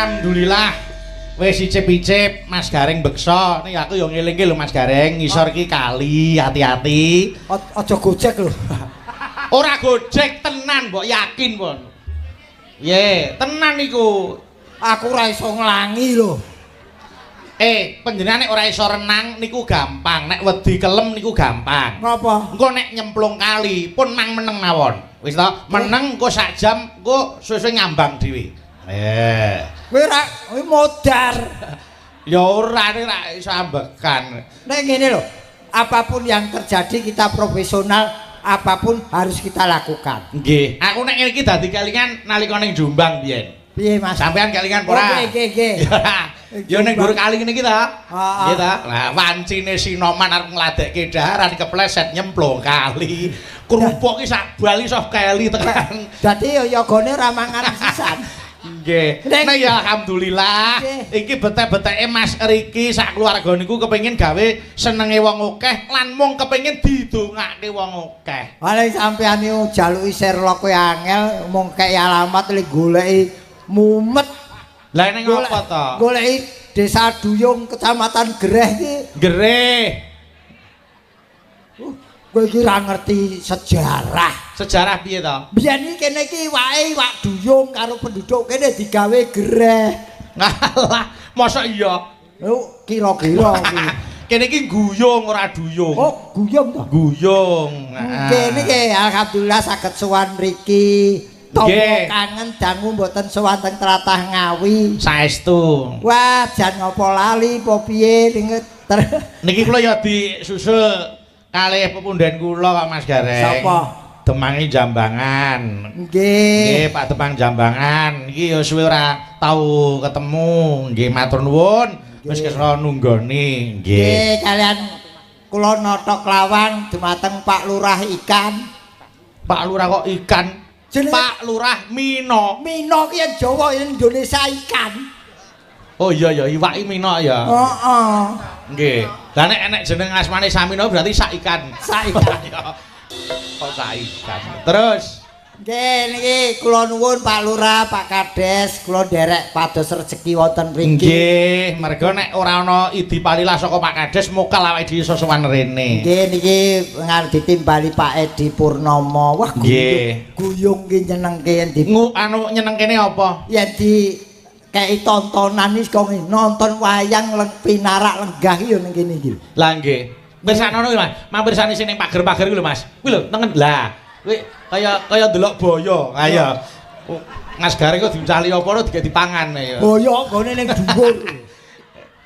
alhamdulillah wis icip-icip Mas Gareng beksa. Nih aku yo ngelingke lho Mas Gareng, ngisor iki kali, hati-hati. Aja gojek lho. Ora gojek tenan, mbok yakin, Pon. Ye, tenan iku. Aku ora iso nglangi lho. Panjenengan nek ora iso renang niku gampang, nek wedi kelem niku gampang. Ngapa? Engko nek nyemplung kali pun mang meneng mawon. Wis to, meneng engko sak jam engko suwe-suwe ngambang dhewe. Kowe modar. Ya ora iso ambekan. Nek ngene lho, apapun yang terjadi kita profesional, apapun harus kita lakukan. Nggih, aku nek ngene iki dadi kelingan nalika ning Jombang biyen. Piye Mas? Sampean kelingan ora? Nggih. Ya ning nggur kali ngene iki ta. Nggih ta. Lah wancine Sinoman arep ngladekke daharan kepleset nyemplung kali. Kerupuk ki sak bali sof keli tekan. Dadi ya yogane ora mangan sisan. Nggih. Nah ya alhamdulillah. Iki betek-beteke Mas Riki sak keluarga niku kepengin gawe senenge wong akeh lan mung kepengin didongake wong akeh. Wale sampean niku jaluki Sherlock kowe angel mung kei alamat le goleki mumet. Lah ning apa to? Goleki Desa Duyung Kecamatan Gereh iki. Gereh. Kowe iki ora ngerti sejarah. Sejarah piye to? Biyen iki kene iki iwak duyung karo penduduk kene digawe Gereh. Ngalah, mosok iya? Lho, kira-kira iki. Kene iki guyung ora duyung. Oh, guyung to? Guyung. Kene iki alhamdulillah saged sowan mriki. Tomo kangen dangu mboten sowan teng tlatah Ngawi. Saestu. Wah, jan ngopo lali apa piye niki kula ya disusul kalih pepunden kula Pak Mas Gareng. Sapa? Demangi Jambangan. Nggih. Nggih, Pak Demang Jambangan. Iki ya suwe ora tau ketemu. Nggih, matur nuwun. Wis kesana nunggoni. Nggih, kalian kula nata klawang dumateng Pak Lurah Ikan. Pak Lurah kok ikan? Pak Lurah Mino. Mino ki yen Jawa yen Indonesia ikan. Oh iya ya, iwak Mino ya. Heeh. Nggih. Lah nek enek jeneng asmane Samino berarti sak ikan. Sak ikan. Kok sak ikan. Terus nggih niki kula nuwun Pak Lurah, Pak Kades, kula nderek pados rejeki wonten mriki. Nggih, mergo nek ora ana idi palilah saka Pak Kades mokal awake dhewe iso sowan rene. Nggih niki nganti ditimbali Pak Edi Purnomo. Wah, guyung ki nyenengke yen di anu nyenengkene apa? Yen di kei tontonan iki kok nonton wayang pinarak lenggah iki yo ning kene iki. Lah nggih. Pirsanono iki Mas, mampir sane sing pager-pager iki lho Mas. Kuwi lho tengen. Lah, kuwi kaya delok boyo. Ayo. Mas Gareng kok diuncali apa ora digawe dipangan ya. Boyo gone ning dhuwur.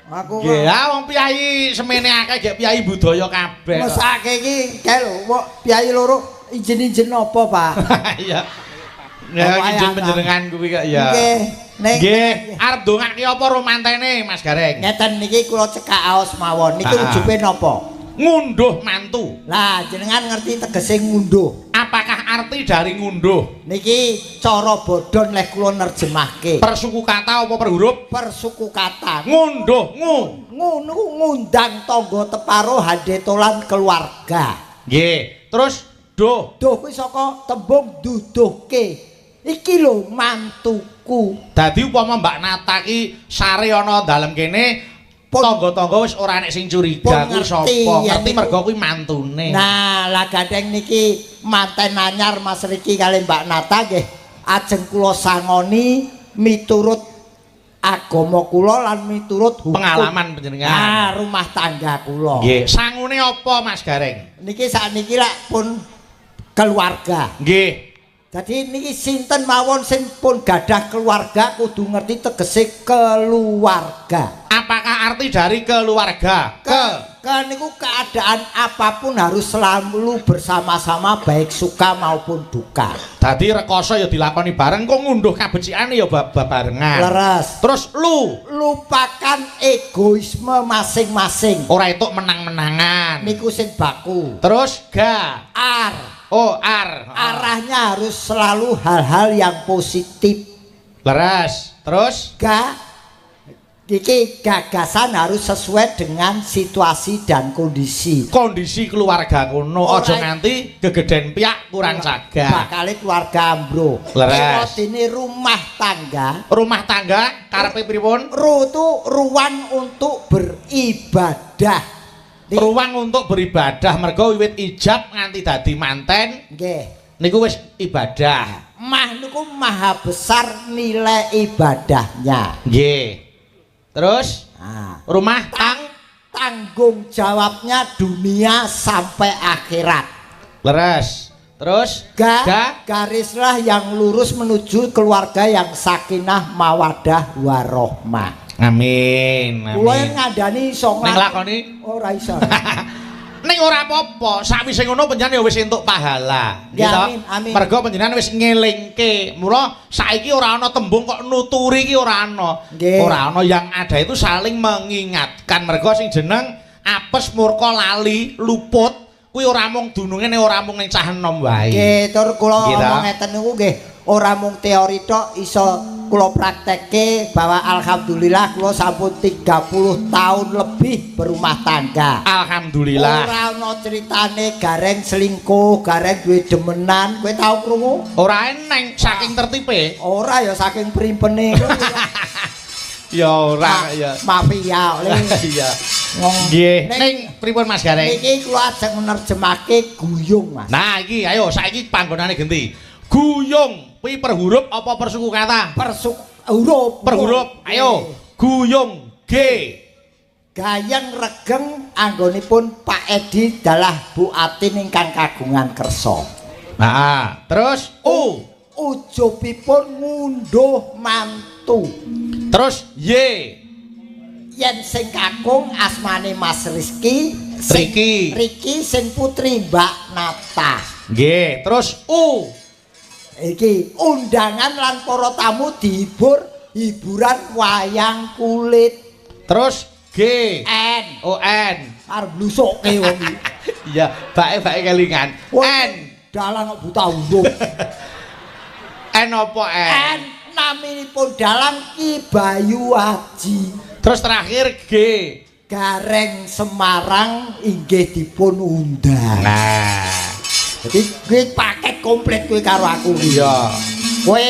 Aku nggih, wong piyai semene akeh gek piyai budaya kabeh. Mesake iki kae lho, piyai loro izin-izin apa, Pak? Iya. Ya izin panjenengan kuwi kok ya. Nggih. Nggih, arep ndongake apa romantene Mas Gareng? Ngeten niki kula cekak aos mawon. Niku ujube napa? Ngunduh mantu. Lah, jenengan ngerti tegese ngunduh. Apakah arti dari ngunduh? Niki cara bodhon leh kula nerjemahke. Persuku kata apa per huruf? Persuku kata. Ngunduh, ngono ngundang tangga teparo handetolan keluarga. Nggih. Terus duh. Duh kuwi saka tembung duduhke. Iki lho mantuku. Dadi upama Mbak Nata ki sare ana dalem kene tangga-tangga wis ora enek sing curiga kuwi sapa. Ngerti mergo kuwi mantune. Nah, lah gandeng niki manten anyar Mas Riki kali Mbak Nata nggih ajeng kula sangoni miturut agama kula lan miturut hukum pengalaman panjenengan. Ah, rumah tangga kula. Nggih, sangune apa Mas Gareng? Niki sakniki lak pun keluarga. Nggih. Jadi niki sinten mawon sing pun gadah keluarga kudu ngerti tegese keluarga. Apakah arti dari keluarga? Niku keadaan apapun harus selalu bersama-sama baik suka maupun duka. Dadi rekoso ya dilakoni bareng, kok ngunduh kabecikane ya barengan. Leres. Terus lupakan egoisme masing-masing. Ora etuk menang-menangan. Niku sing baku. Terus arahnya harus selalu hal-hal yang positif. Leres. Terus Iki gagasan harus sesuai dengan situasi dan kondisi. Kondisi keluarga kono aja nganti gegeden piyak kurang cagak. Bakale keluarga ambruk. Leres. Ini rumah tangga. Rumah tangga karepe pripun? Ruang untuk beribadah. Ruang untuk beribadah mergo wiwit ijab nganti dadi manten. Nggih. Niku wis ibadah. Niku maha besar nilai ibadahnya. Nggih. Terus rumah tanggung jawabnya dunia sampai akhirat. Leres. Terus garislah yang lurus menuju keluarga yang sakinah mawadah warohmah. Amin. Kula ngandani iso nglakoni ora iso. Ning ora apa-apa, sakwise ngono panjenengan ya wis entuk pahala. Gitu. Amin. Mergo panjenengan wis ngelingke. Mula saiki ora ana tembung kok nuturi iki ora ana. Ora ana, yang ada itu saling mengingatkan. Mergo sing jeneng apes murka lali luput kuwi ora mung dununge ora mung ning cah enom wae. Nggih, tur kula ngomong ngeten niku nggih, ora mung teori tok iso kula praktekke bahwa alhamdulillah kula sampun 30 tahun lebih berumah tangga. Alhamdulillah. Ora ana critane gareng selingkuh, gareng duwe demenan, kowe tau krungu? Ora eneng saking tertipe. Ora ya saking primpene. Ya ora ya. Mafia oleh. Iya. Nggih. Ning pripun Mas Gareng? Iki kula ajeng nerjemake guyung, Mas. Nah, iki ayo saiki panggonane genti. Guyung kuwi per huruf apa per suku kata? Huruf. Per huruf. Ayo. Guyung G. Gayeng regeng anggonipun Pak Edi dalah Bu Atin ingkang kagungan kersa. Nah, terus U. Ujubipun ngunduh mantu. Terus Y. Yen sing kakung asmane Mas Rizky, Riki sing putri Mbak Nata. Nggih, terus U. Iki undangan lan para tamu dihibur hiburan wayang kulit. Terus G. N. O N. Arep blusuke wong iki. Iya, bake kelingan. N. Dalang kok buta urung. N apa N? N naminipun dalang Ki Bayu Haji. Terus terakhir G. Gareng Semarang inggih dipun undang. Nah. Jadi kuwi paket komplit kuwi karo aku. Iya. Kowe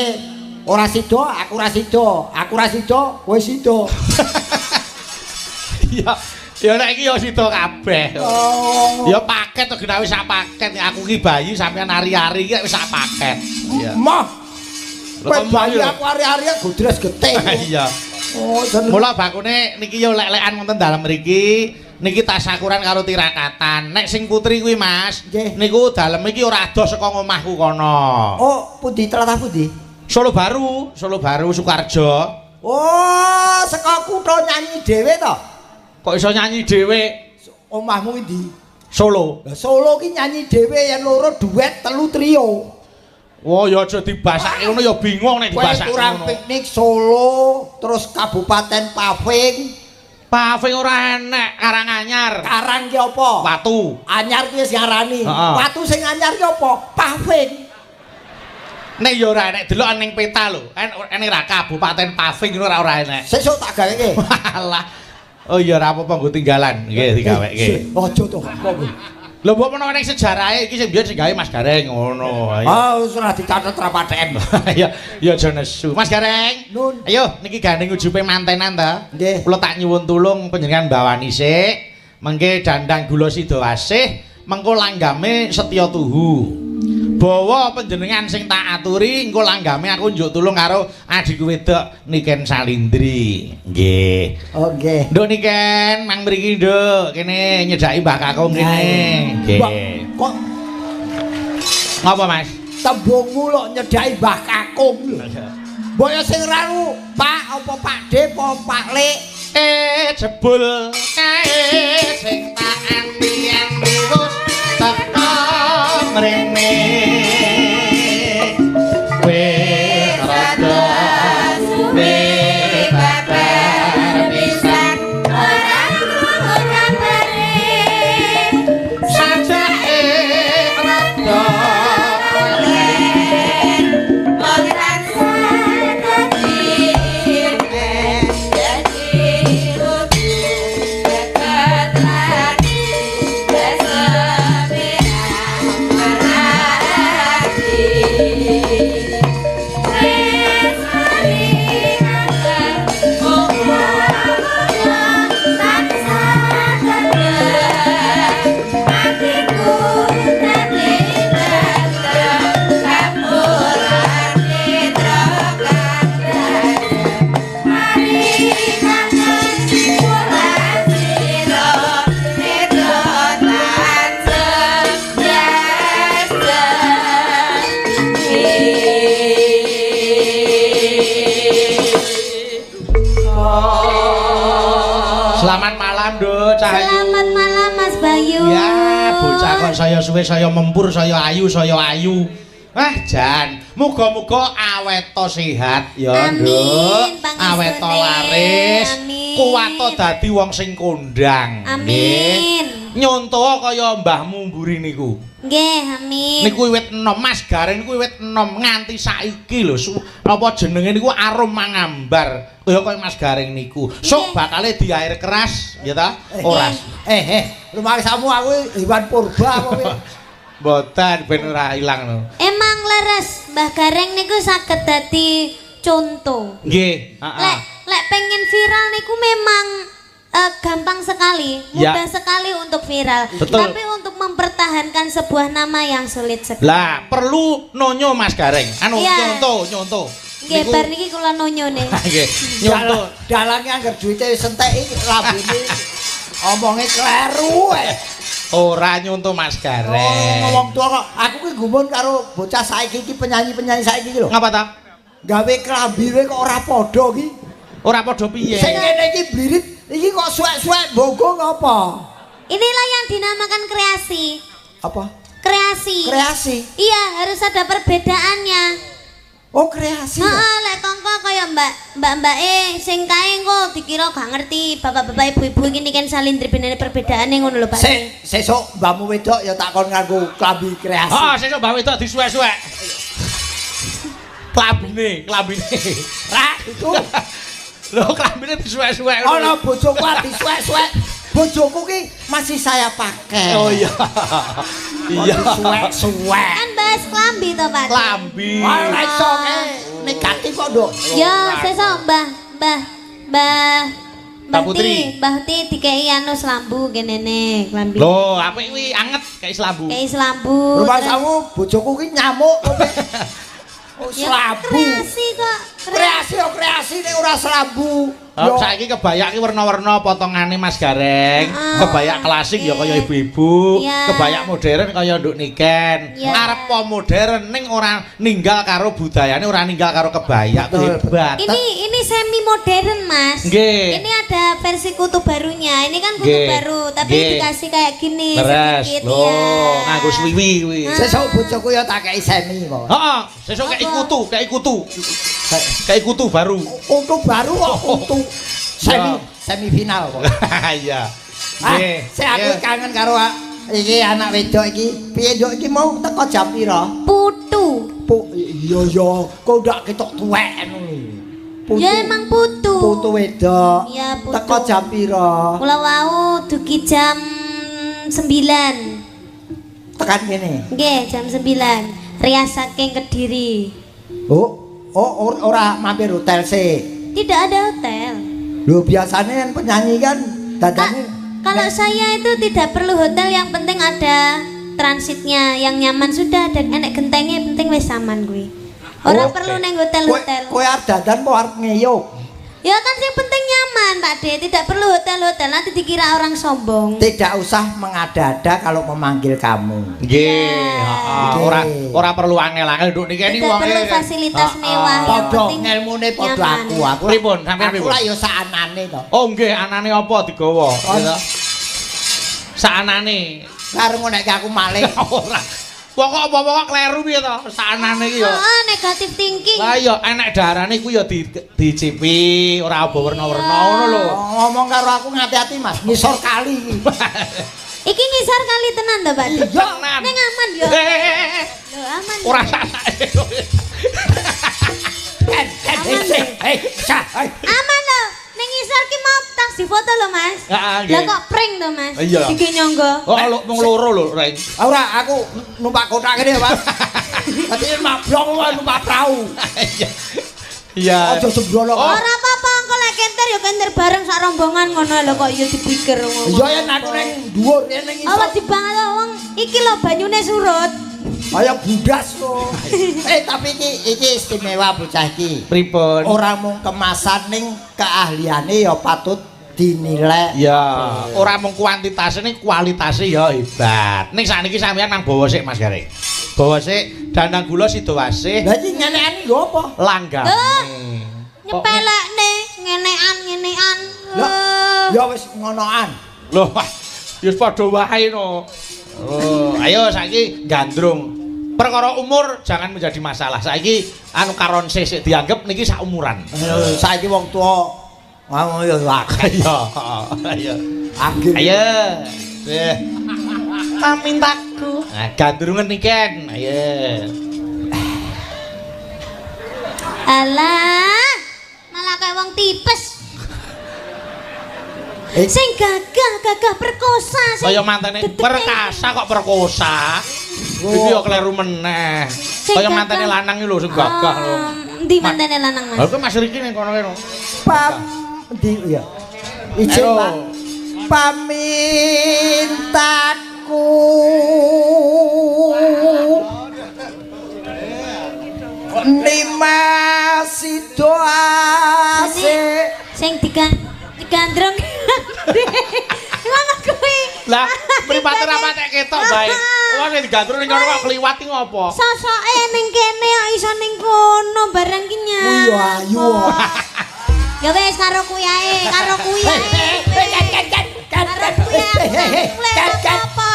ora sida, aku ora sida. Aku ora sida, kowe sida. Iya. Ya nek iki ya sida kabeh. Oh. Ya paket to genawi sak paket. Aku ki bayi sampean ari-ari iki wis sak paket. Iya. Mah. Kowe bayi aku ari-ari godres getih. Iya. Oh, jeneng. Mula bakune niki ya lek-lekan wonten dalem mriki. Niki tasakuran karo tirakatan. Nek sing putri kuwi Mas, niku dalem iki ora adoh saka omahku kono. Oh, pundi tlatah pundi? Solo Baru Sukarjo. Oh, saka kutha nyanyi dhewe to? Kok iso nyanyi dhewe? Omahmu ndi? Solo. Lah Solo ki nyanyi dhewe yen loro duet telu trio. Oh, ya aja dibasake ngono ya bingung nek dibasake ngono. Kurang piknik Solo, terus Kabupaten Paving. Paving ora enek, Karanganyar. Karang ki apa? Watu. Anyar ki wis ngarani. Watu sing anyar ki apa? Paving. Nek ya ora enek delok ning peta lho. Enek ra Kabupaten Paving ngono ora enek. Sesuk tak gaweke. Walah. Oh iya ora apa-apa nggo tinggalan. Nggih, digaweke. Aja to. Lho mbok menawa ning sejarahe iki sing biyen sing gawe Mas Gareng ngono. Ah wis ora dicatet rapaten. Ya ya aja nesu. Mas Gareng. Nun. Ayo niki gandeng ujupe mantenan ta. Nggih. Kula tak nyuwun tulung panjenengan bawani sik. Mengke dandang gula sida asih, mengko langgame setya tuhu. Bawa panjenengan sing tak aturi, engko langgame aku njuk tulung karo adikku wedok Niken Salindri. Nggih. Oh nggih. Nduk Niken, mang mriki nduk, kene nyedaki Mbah Kakung kene. Nggih. Kok ngapa Mas? Tembungmu lho nyedaki Mbah Kakung lho. Mbok ya sing rawu, Pak apa Pak D apa Pak Lek? Jebul kae sing tak anti-anti wis teko mrene. Selamat malam, Nduk Cahayu. Selamat malam Mas Bayu. Ya, bocah kok saya suwe saya mempur, saya ayu, saya ayu. Jan, muga-muga awet to sehat ya, Nduk. Awet to laris. Kuwat to dadi wong sing kondang. Amin. Nyonto kaya mbahmu mburi niku. Nggih, amin. Niku wiwit enom Mas Gareng niku wiwit enom nganti saiki lho. Apa jenenge niku arum mangambar. Kaya Mas Gareng niku. Sok bakale di air keras, ya ta? Ora. Rumah samu aku Iwan Purba apa kuwi? Mboten ben ora ilang lho. Emang leres Mbah Gareng niku saged dadi contoh. Nggih, heeh. Lek pengen viral niku memang gampang sekali, mudah sekali untuk viral. Betul. Tapi untuk mempertahankan sebuah nama yang sulit sekali. Lah, perlu nonyo Mas Gareng. Anu Iya. nyonto. Nggih, bar niki kula nonyone. Nggih, nyonto. Dalange angger duwite sentek iki lambene omonge kleru ae. Ora nyonto Mas Gareng. Ngomong tua kok. Aku ki gumun karo bocah saiki iki penyanyi-penyanyi saiki iki lho. Ngapa ta? Gawe klambine kok ora padha ki. Ora padha piye? Sing ngene iki blirit iki kok suwek-suwek mbonggo ngapa? Inilah yang dinamakan kreasi. Apa? Kreasi. Kreasi. Iya, harus ada perbedaannya. Oh, kreasi. Heeh, lek tongko kaya mbak-mbake sing kae kok dikira gak ngerti bapak-bapak ibu-ibu iki kan salindri benene perbedaane ngono lho, Pak. Sing sesuk mbahmu wedok ya takon nganggo klambi kreasi. Heeh, sesuk mbah wedok disuwek-suwek. Klambine. Ra itu Lho, klambine disuwek-suwek. ana bojoku disuwek-suwek. Bojoku ki masih saya pakai. Oh iya. Iya. Suwek-suwek. Kan bahas klambi to, Pak. Klambi. Ora iso negatif kok, Nduk. Yo, sesuk Mbah Putri. Mbah Ti dikei anu selambu kenene klambi. Loh, apik kuwi anget kayak selambu. Kei selambu. Rumah terus- kamu bojoku ki nyamuk kok. Oh, Ya, selambu. kreasi kok. Kreasi nek ora selambu. Oh, saiki kebayak ki warna-warna potongane Mas Gareng. Kebayak klasik ya kaya ibu-ibu. Iya. Kebayak modern kaya Nduk Niken. Iya. Arep po modern ning ora ninggal karo budayane, ora ninggal karo kebayak. Tuh hebat. Ini semi modern, Mas. Nggih. Ini ada versi kutu barunya. Ini kan kutu Nggih. baru, tapi Nggih. dikasih kayak gini Leres. sedikit Loh, ya. nganggo swiwi kuwi. Sesuk bojoku ya tak kei semi kok. Heeh, sesuk kei kutu. Kei kutu baru. Untuk baru kok untuk semifinal kok. Iya. Ah, saya aku kangen karo iki anak wedok iki. Piye Nduk iki mau teko jam pira? Putu. Iya ya, kok ndak ketok tuwek ngono. Ya emang putu. Putu wedok. Iya, putu. Teko jam pira? Mula wau dugi jam 9. Tekan kene. Nggih, jam 9. Rias saking Kediri. Oh, ora mampir hotel sih. Tidak ada hotel. Lho biasanya kan penyanyi kan dadane Kalau saya itu tidak perlu hotel, yang penting ada transitnya yang nyaman, sudah ada enek gentengnya, penting wis aman gue. Orang perlu neng hotel-hotel. Kowe arep dadan apa arep ngeyuk? Ya kan yang penting nyaman, Pak De. Tidak perlu hotel-hotel, nanti dikira orang sombong. Tidak usah mengada-ada kalau memanggil kamu. Nggih, heeh. Ora perlu angel-angel Nduk niki Tidak perlu fasilitas mewah, yang Padha penting ngelmune padha nyaman. aku. Pripun, sampeyan Aku pripun? lah ya saanane to. Oh nggih, anane apa digawa? Saanane. Karo nek aku malih. Ora. Pokok apa-apa kleru piye to? Saanane iki ya. Heeh, negatif thinking. Lah ya enek darane ku ya dicipi, ora aba werna-werna ngono lho. Ngomong karo aku ngati-ati Mas, ngisor kali iki. Iki ngisor kali tenan to, Pak De? Iya. Ning aman ya. Lho, aman. Ora sakake. Aman lho. Ning ngisor ki mau tas difoto lho, Mas. Heeh, nggih. Lah kok prank to, Mas? Iya. Iki nyangga. Oh, mung loro lho, Reng. Ora, aku numpak kotak kene ya, Pak. Dadi mablong wae numpak perahu. Iya. Aja sembrono. Ora apa-apa, engko lek kenter ya kenter bareng sak rombongan ngono lho kok ya dipikir ngono. Iya ya aku ning dhuwur ning isor. Awas dibanget wong iki lho banyune surut. Kaya budas to. Tapi iki istimewa bocah iki. Pripun? Ora mung kemasan ning keahliane ya patut dinilai. Ya, ora mung kuantitasé ning kualitasé ya hebat. Ning sakniki sampeyan nang bawa sik Mas Gareng. Bawa sik dandang gula sidowasih Lah iki ngenekane lho apa? langgam. Nyepelekne ngenean. Lah, Ya wis ngonoan. Loh, wis padha wae no. Oh, ayo saiki gandrung. Perkara umur jangan menjadi masalah. Saiki anu karon sik dianggep niki sak umuran. Saiki wong tuwa mau ya akeh. Ayo, ayo. Ayo. Pamintaku. Nah, gandrungan niken. Ayo. Alah, malah kayak wong tipes. Sing gagah perkosa sing. Kaya mantene perkasa kok perkosa. Iki yo kleru meneh. Kaya mantene lanang iki lho sing gagah lho. Endi mantene lanang, Mas? Lha kok Mas Riki ning kono kene. Ndi ya. Ijin Pak. Pamintaku nimasi doa sing digandrung. Ngono kuwi. Lah, mripate ra patek ketok bae. Wong nek digandrung ning kono kok kliwat iki ngopo? Sosoke ning kene kok iso ning kono bareng ki Ayo ayo. Ya wis karo kuwi ae, karo kuwi ae. Karo kuwi ae.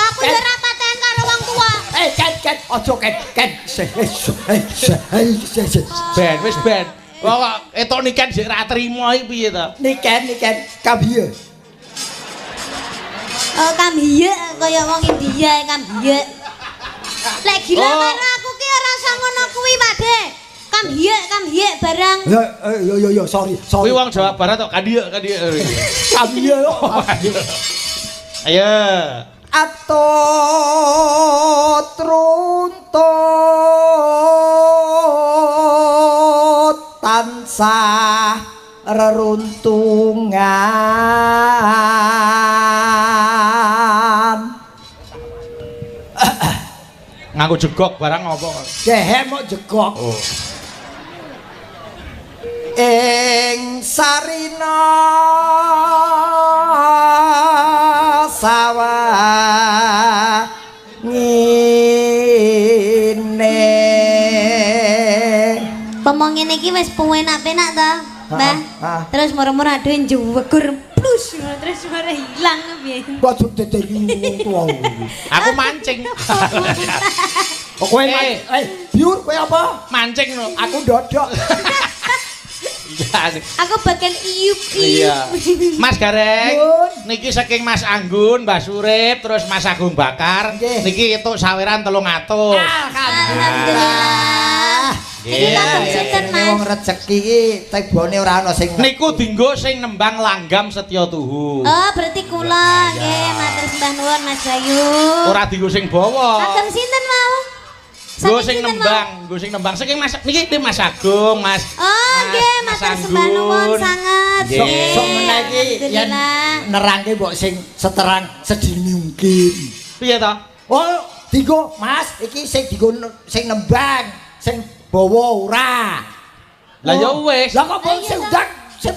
Aku ya ora paten karo wong tuwa. Ojo ket. Ben, wis ben. Kok etok niken sik ra trima iki piye to? Niken kabiye. Oh, kambiye kaya wong India kambiye. Lek gila karo aku ki ora iso ngono kuwi, Pakde. Kambiye barang. Yo sorry. Kuwi wong Jawa Barat kok kandiek. Kabiye yo. Ayo. Atut runtut tansah reruntungan. Nganggo jegok barang apa? Gehem kok jegok. Oh. Ing sarina sawah ngene. Pomong ngene iki wis penak-penak ta, Mbah. Terus moro-moro aduh njuwegur plus terus mare ilang piye. Waduh teteki wong tuwa. Aku mancing. Kowe biur kowe apa? Mancing no. Aku dodok. Aku bagian iup. Iya. Mas Gareng, Yun. niki saking Mas Anggun, Mbah Surip, terus Mas Agung Bakar. Nggih. Niki itu saweran 300. Alhamdulillah. Iki tak sinten, Mas? Wong rezeki iki tebone ora ana sing Niku dinggo sing nembang langgam Setya Tuhu. Oh, berarti kula nggih matur sembah nuwun Mas Bayu. Ora dinggo sing bawa. Agem sinten mau? Nggo sing nembang, saking Mas niki Mas Agung, Mas. Oh, nggih matur sembah nuwun sanget. Nggih. sok meneh iki yen nerangke mbok sing seterang sedini mungkin. Piye to? Oh, digo Mas, iki sing digo sing nembang, sing bawa ora. Lah ya wis. Lah kok sing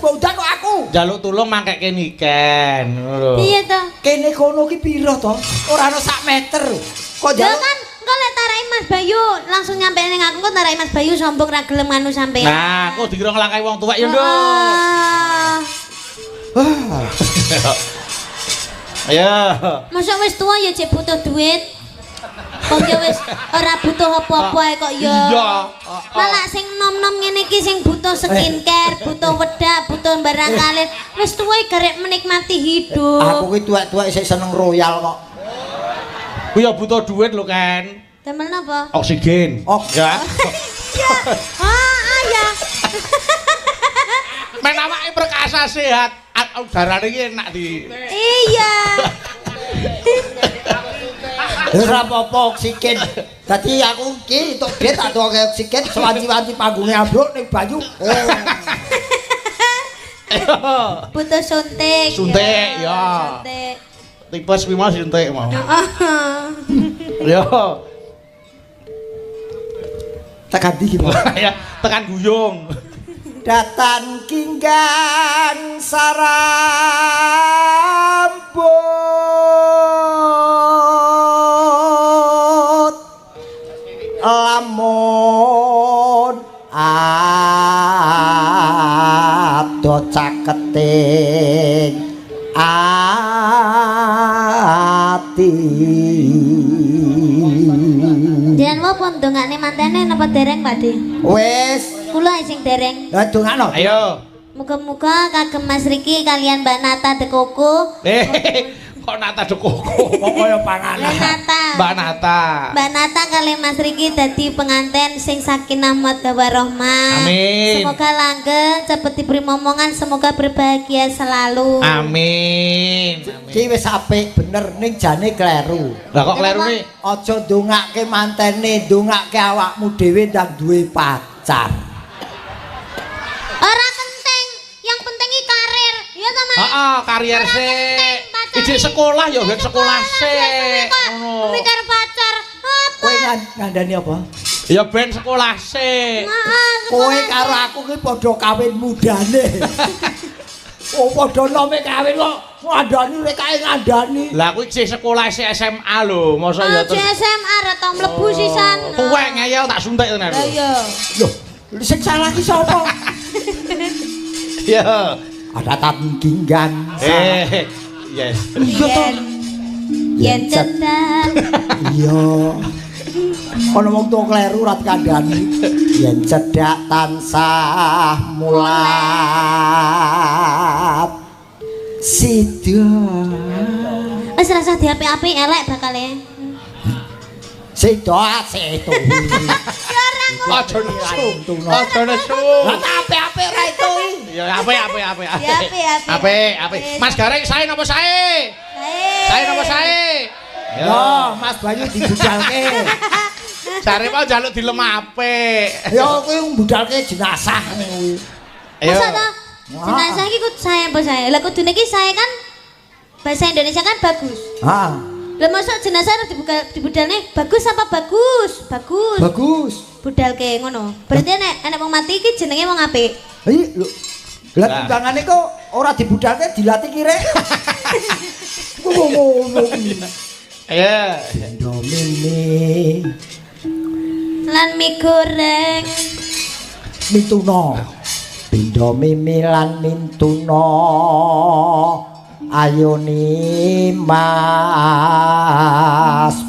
undang kok aku. Njaluk tulung mangkeke niken, ngono lho. Piye to? Kene kono ki pira to? Ora ana sak meter. Kok Ya njaluk kan engko lek tarai Mas Bayu langsung nyampe ning aku engko tarai Mas Bayu sombong ra gelem anu sampean. Nah, kok dikira nglangkai wong tuwek ya, Nduk. Ayo. Masa wis tua ya cek butuh duit. Kok ya wis ora butuh apa-apa ae kok ya. Iya. Malah sing nom-nom ngene iki sing butuh skincare, butuh wedak, butuh barang kalir. Wis tuwa garek menikmati hidup. aku ki tuwek-tuwek isih seneng royal kok. Kuwi ya butuh duit lho, Kan. Damel napa? Oksigen. Ya. Ya. Ah, ya. Men awake perkasa sehat, udarane iki enak di. Iya. Ora apa-apa oksigen. Dadi aku ki entuk duit tak tuwake oksigen sewanci-wanci panggunge ambruk ning Bayu. Butuh suntik. Suntik, ya. Suntik. Tipes kuwi mau suntik mau. Heeh. Yo. Tekan ndi ki, Ya, tekan guyung. Datan kinggang sarambut lamun ado caketing ati. Jangan mau pun dongane mantene napa dereng Pakde? Wes, Kula sing dereng. lah dongakno. Ayo. Muga-muga kagem Mas Riki kalian Mbak Nata Dekoko. Kok Nata Dekoko? Kok kaya panganan. Nata. Mbak Nata. Mbak Nata kalian Mas Riki dadi penganten sing sakinah mawaddah warahmah. Amin. Semoga langgeng, cepet diberi momongan, semoga berbahagia selalu. Amin. Ki wis apik bener ning jane kleru. Lah kok klerune? Aja ndongake mantene, ndongake awakmu dhewe ndang duwe pacar. Ora penting, yang penting iki karir. Ya ta, Mas? Heeh, karier sik. Ijek sekolah ya ben sekolah sik. Ngono. Mikir pacar. Apa? Kowe ngandani apa? Ya ben sekolah sik. Maaf. Kowe karo aku ki padha kawin mudane. Oh padha nome kawin kok ngandani rek kae ngandani. Lah aku ijek sekolah sik SMA lho, masa ya Aja SMA ra tau mlebu sisan. Tuwek ngeyel tak suntik tenan. Lah iya. Loh, sing salah ki sapa? Ya. Ada tangkingan. Yes. Yen cedak. Iya. Ana wong tuwa kleru rat kandhani. Yen cedhak tansah mulat. Sida. Wis rasa diapik-apik elek bakale. Sida setu. Ya ora Aja nesu. Aja nesu. Lah apik-apik ra itu. Ya apik. Ya apik. Apik. Mas Gareng sae napa sae? Sae napa sae? Yo, Mas Bayu dibudalke. Jare mau njaluk dilem apik. Yo kuwi mbudalke jenazah kuwi. Masa ta? Jenazah iki kok saya apa saya? Lah kudune iki saya kan bahasa Indonesia kan bagus. Ah, Lah masuk jenazah harus dibudalne bagus apa bagus? Bagus. bagus. Budalke ngono. Berarti nek wong mati iki jenenge wong apik. Lho. Lah timbangane kok ora dibudalke dilatih kirek. Ngono. Ayo. Domini Lan mie goreng. mituno. Pindho mimi lan mintuna. Ayuni mas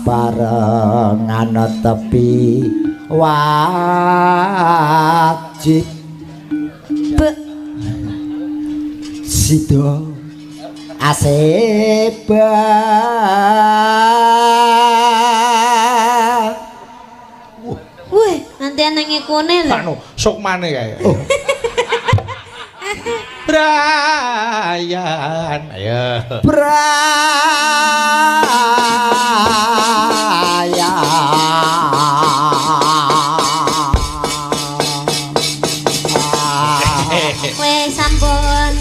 barengan tepi wajib Sida aseba Wih, nanti anaknya kone lho. Anu, sok maneh kae. Brian. Ayo. Weh, sampun.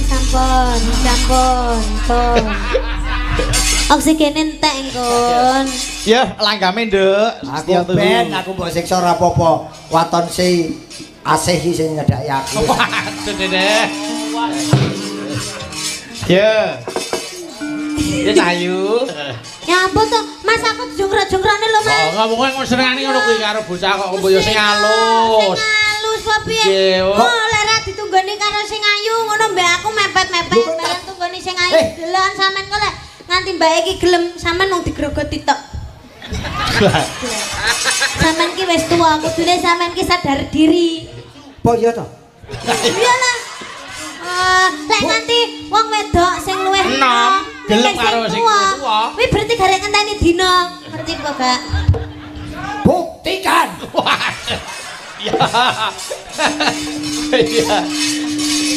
Oksigen entek engkon. Ya, langgame, Nduk. Aku ben aku mbok siksa ora apa-apa. Waton si asih sing nyedhaki aku. Waduh, Dede. Ya. Ya sayu. Ya ampun to, Mas aku jongkrak-jongkrane lho, Mas. Oh, ngomongnya ngono senengane ngono kuwi karo bocah kok mboyo sing halus. Sing halus apa piye? Nggih, Oh, lek ra ditunggoni karo sing ayu ngono mbak aku mepet-mepet bareng tunggoni sing ayu. Delokan sampean kok lek nganti mbak iki gelem sampean mung digrogoti tok. Sampean ki wis tuwa, kudune sampean ki sadar diri. Apa iya to? Iyalah. Lek nganti wong wedok sing luwih Enom, gelem karo sing tuwa. Kuwi berarti garek ngenteni dina. Ngerti kok, Gak? Buktikan. Ya. Ya.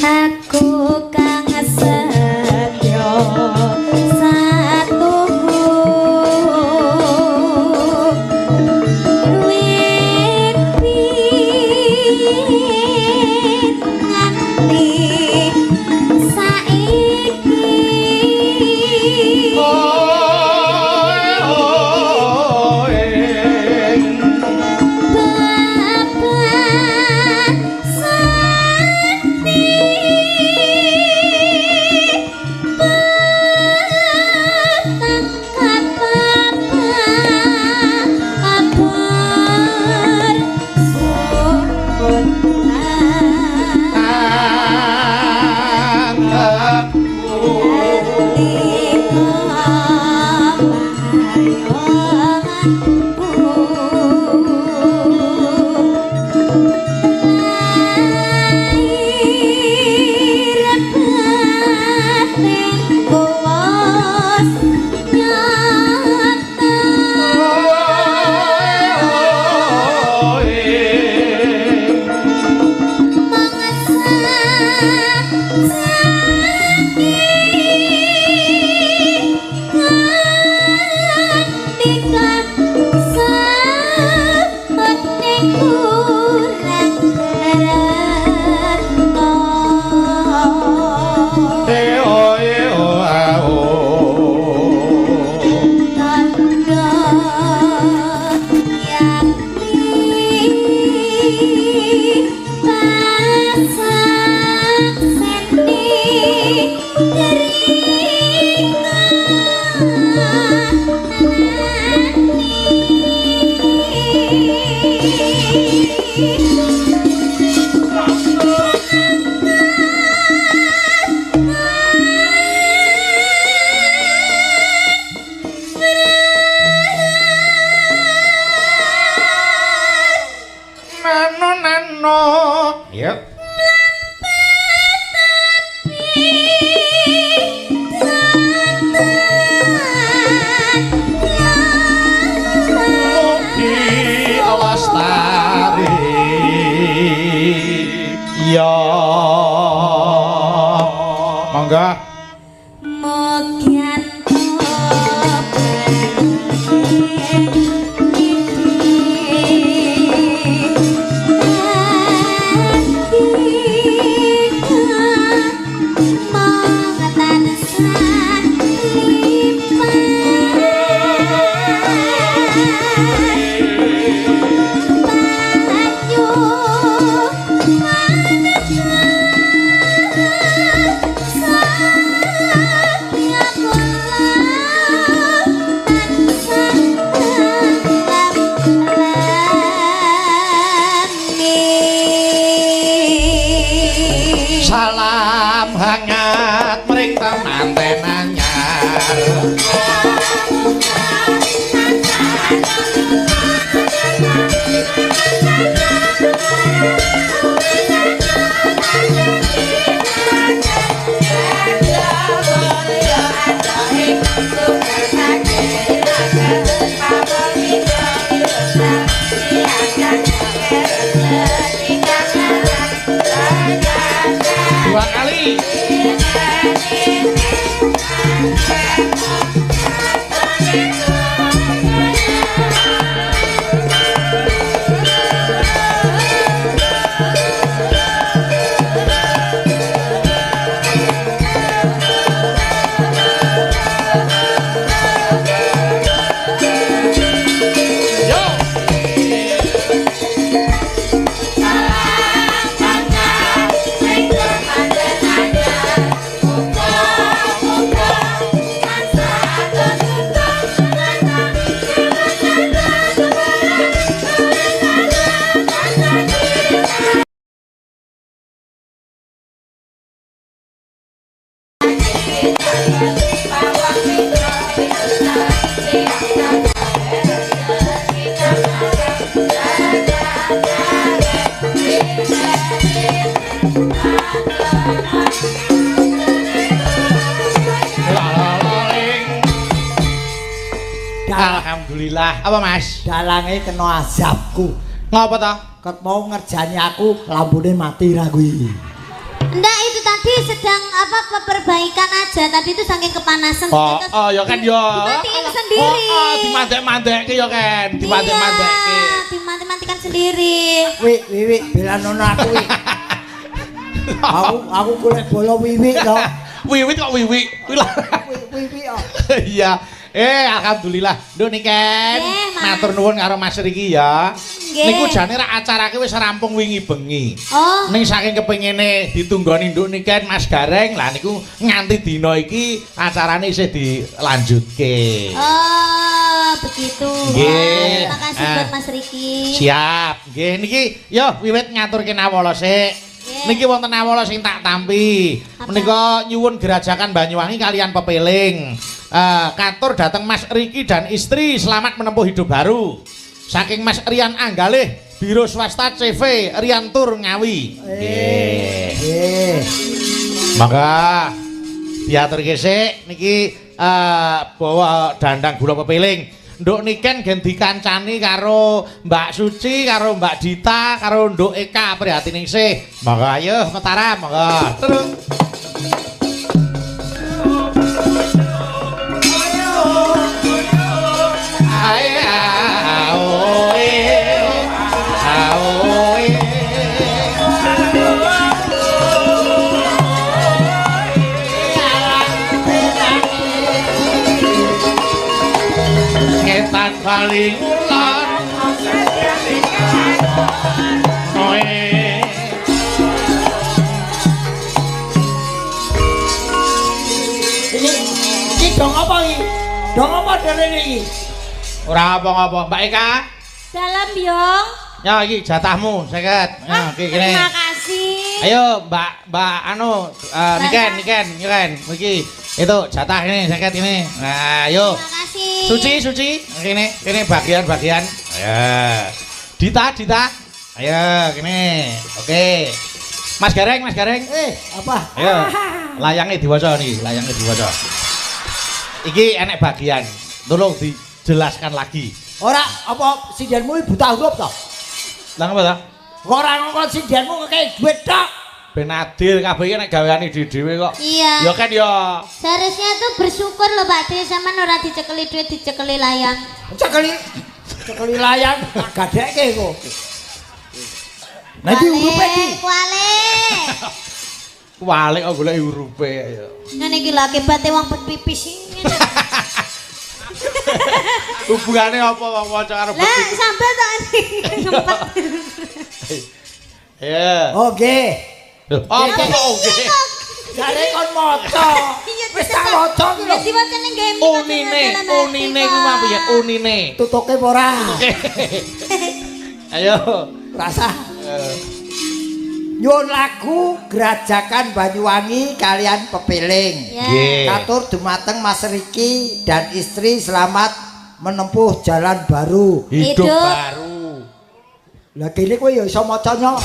Aku kang setyo satu Yuk. Mugi lestari ya monggo Mogian salam hangat mring temanten anyar dua kali Alhamdulillah. Apa Mas? Dalange kena azabku. Ngapa ta? Ket mau ngerjani aku lambune mati ra kuwi. Enggak, itu tadi sedang perbaikan aja. Tadi itu saking kepanasan. Oh ya kan ya. Dimatiin sendiri. Dimandek-mandekke ya kan. Dimandek-mandekke. Iya, dimati-matikan sendiri. Wiwi bela nono aku wi. aku golek bola wiwi to. Wiwit kok wiwi. Wiwi kok. Iya. Alhamdulillah. Nduk Niken. Matur nuwun karo Mas Riki ya. Niku jane rak acarake wis rampung wingi bengi. Oh. Ning saking kepengine ditunggoni Nduk Niken Mas Gareng, lah niku nganti dina iki acarane isih dilanjutke. Oh, begitu. Nggih. Terima kasih buat Mas Riki. Siap. Nggih niki yo wiwit ngaturke nawala sik. Niki wonten nawala sing tak tampi. Menika nyuwun gerajakan Banyuwangi kalian pepeling. Katur dateng Mas Riki dan istri selamat menempuh hidup baru. Saking Mas Rian Anggalih, Biro Swasta CV Rian Tur Ngawi. Nggih. Maka diaturke sik niki bawa dandang gula pepeling. Nduk Niken gen dikancani karo Mbak Suci, karo Mbak Dita, karo Nduk Eka prihatingse. Monggo ayo Mataram, monggo. Terus. Paling ulan Ini dong apa iki? Dong apa derene iki? ora apa-apa, Mbak Eka. Dalam Yong. Ya iki jatahmu 50. Ya iki kene. Terima kasih. Ayo Mbak anu Niken. Iki itu jatah ini 50 ini. Nah, ayo. Terima kasih. Suci, kene bagian-bagian. Ya. Dita. Ayo, gini. Oke. Mas Gareng. Apa? Ayo. Layangnya diwaca nih, layangnya diwaca. Iki enek bagian. Tolong dijelaskan lagi. Ora apa sindianmu buta huruf to? Lah ngapa ta? Ora ngongkon sindianmu kekei duit tok. Ben adil kabeh iki nek gaweane dhewe kok. Iya. Ya kan ya. Seharusnya tuh bersyukur loh Pak De sama ora dicekeli duit dicekeli layang. Cekeli layang tak gadekke kok. Nah iki urupe iki. Wale kok golek urupe ya. Ngene iki lho akibate wong pipis iki. Hubungane apa wong waca karo Lah sampe tak ngempet. Ya. Oke. Apa kok oke? Jare kon maca. Wis tak waca ki lho. Ya diwaca ning game. Unine ku apa ya? Unine. Tutuke apa ora? Ayo. Rasa. Nyuwun lagu Grajakan Banyuwangi kalian Pepiling. Nggih. Katur dumateng Mas Riki dan istri selamat menempuh jalan baru. Hidup Hidup. baru. Lah kene kowe ya iso macanya.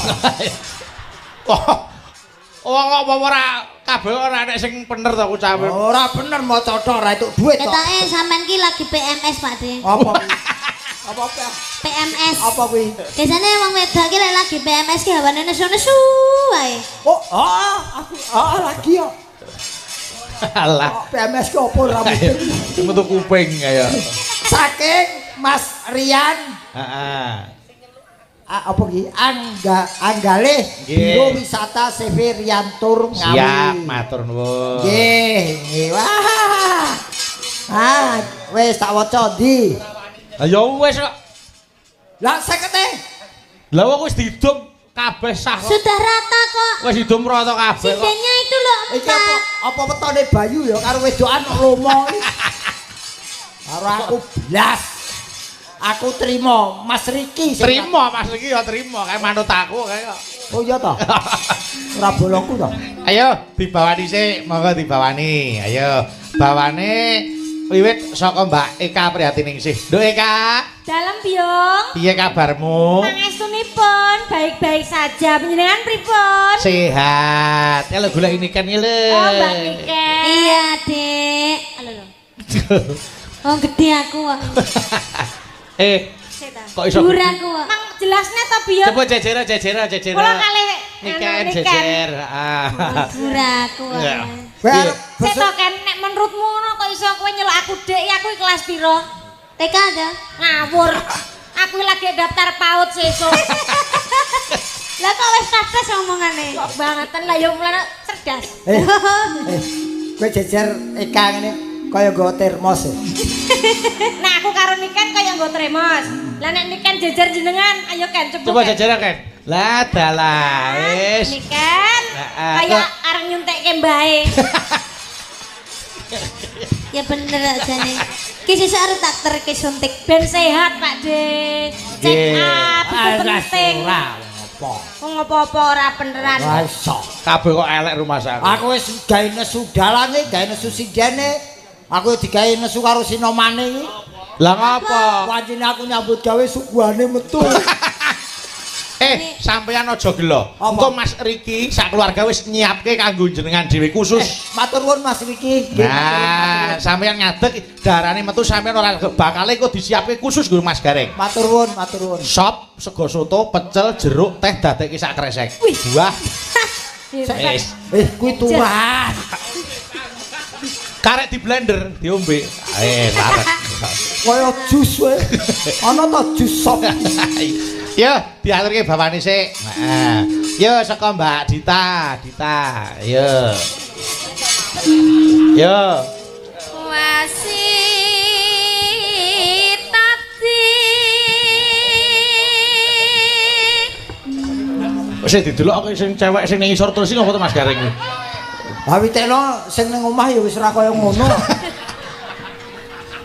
Wong kok ora kabeh ora nek sing bener to ucape. Ora bener maca tok ora entuk duit to. Ketoke sampean ki lagi PMS Pak De. Apa? Apa PMS. apa kuwi? Biasane wong wedok ki lek lagi PMS ki hawane nesu-nesu wae. Oh, aku lagi ya. Alah. PMS ki opo ora mungkin. Metu kuping kaya. Saking Mas Rian Heeh. apa ki? Anggalih Nggih. Biro Wisata CV Riantur Ngawi. Siap, matur nuwun. Nggih. Wah. Wis tak waca ndi? Lah ya wis kok. Lah 50. Lah wong wis didum kabeh sah kok. Sudah rata kok. Wis didum rata kabeh kok. Sindennya itu loh Iki apa wetone Bayu ya karo wedokan lomo. Karo aku blas. Aku terima Mas Riki. Terima Mas iki ya terima kae manut aku kae kok. Oh iya toh. Ora bolongku toh. Ayo dibawani sik, monggo dibawani. Ayo bawane wiwit saka Mbak Eka Priatiningsih. Nduk Eka, Dalam Biong, piye kabarmu? pangestunipun baik-baik saja. Panjenengan pripun? Sehat. Ya lho golek ini kan iki lho. Oh, Mbak Niken. Iya, Dek. Halo lho. Oh, gede aku kok. Kok iso? Dhuwur aku kok. Mang jelasnya to Biong. Coba jejera. Kula kalih Niken jejer. Ah. Dhuwur aku kok. Iya. Ber Sik to Ken, nek menurutmu ngono kok iso kowe nyeluk aku Dek, aku iki kelas piro? TK ada. Ngawur. Aku lagi daftar PAUD sesuk. Lah kok wis cerdas omongane. Kok bangetan lah ya mulane cerdas. kowe jejer Eka ngene kaya nggo termos. Nah, aku karo Niken kaya nggo tremos. Lah nek Niken jejer jenengan, ayo Ken Coba Ken. jejera kan. Lah dalah wis. Niken Heeh, kaya kok- areng nyuntekke mbae. Ya bener jane. Ki sesuk arep tak terke suntik. Ben sehat Pak De. Check up itu penting. Ora apa. Wong apa-apa ora beneran. Ora iso. Kabeh kok elek rumah sakit. Aku wis gawe nesu dalane, gawe nesu sindene. Aku digawe nesu karo sinomane iki. Lah ngapa? Wancine aku nyambut gawe suguhane metu. Sampeyan aja gelo. Apa? Engko Mas Riki sak keluarga wis nyiapke kanggo jenengan dhewe khusus. Matur nuwun Mas Riki. Nggih, matur Nah, nuwun. sampeyan ngadeg darane metu sampeyan ora bakale kok disiapke khusus nggo Mas Gareng. Matur nuwun, matur nuwun. Sop, sego soto, pecel, jeruk, teh dadekke sak kresek. Buah. Wis. Kuwi turan. Karek di blender diombe. Larek. Kaya jus wae. Ana ta jus sop. Yo, diaturke bawane sik. Heeh. Yo saka Mbak Dita. Yo. Yo. Wasitati. Wis didelok sing cewek sing ning isor terus iki ngopo to Mas Gareng iki? Ha witekno sing ning omah ya wis ora kaya ngono.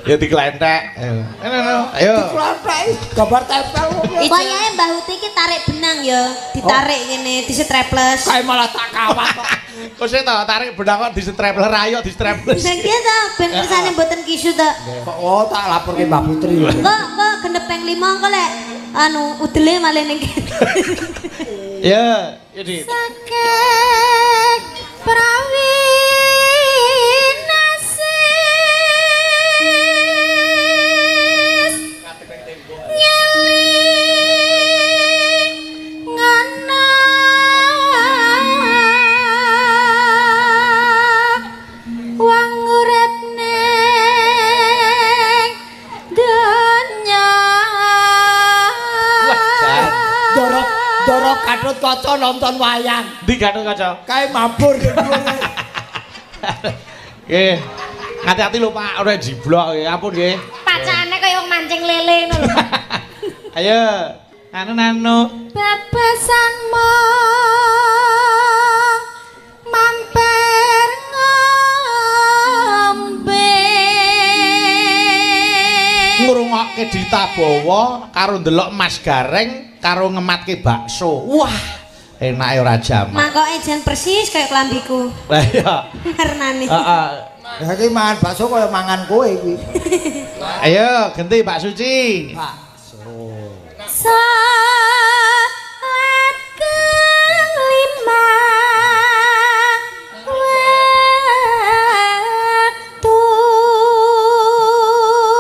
Ya diklentek. Ayo. Kuwi gambar tempel ngono. Wayahe Mbah Uti ki tarik benang ya, ditarik ngene, distraples. Kae malah tak kawat kok. Kok sik to tarik benang kok distrapler ayo distrapler. Lah ki to ben kersane mboten kisu to. Oh, tak laporke Mbak Putri. Kok gendep ping 5 kok lek anu udele malih ning kene. Ya, ini. Sakek prawinasis nyeling ngana wong urip ning donya. Doro Gatut Kaca nonton wayang. Di Gatut Kaca. Kae mabur ke dhuwure. Nggih. Hati-hati lho Pak, ora jiblok nggih. Ampun nggih. Pacane kaya wong mancing lele ngono lho. Ayo. Anu. Bebesanmu mampir ngombe Ngrungokke Dita Bawa karo ndelok Mas Gareng karo ngematke bakso. Wah, enake ora jamak. mangkoke jan persis kaya klambiku Lah iya. warnane. Heeh. Ya iki mangan bakso kaya mangan kowe iki. Ayo, ganti Pak Suci. Bakso. Saat kelima waktu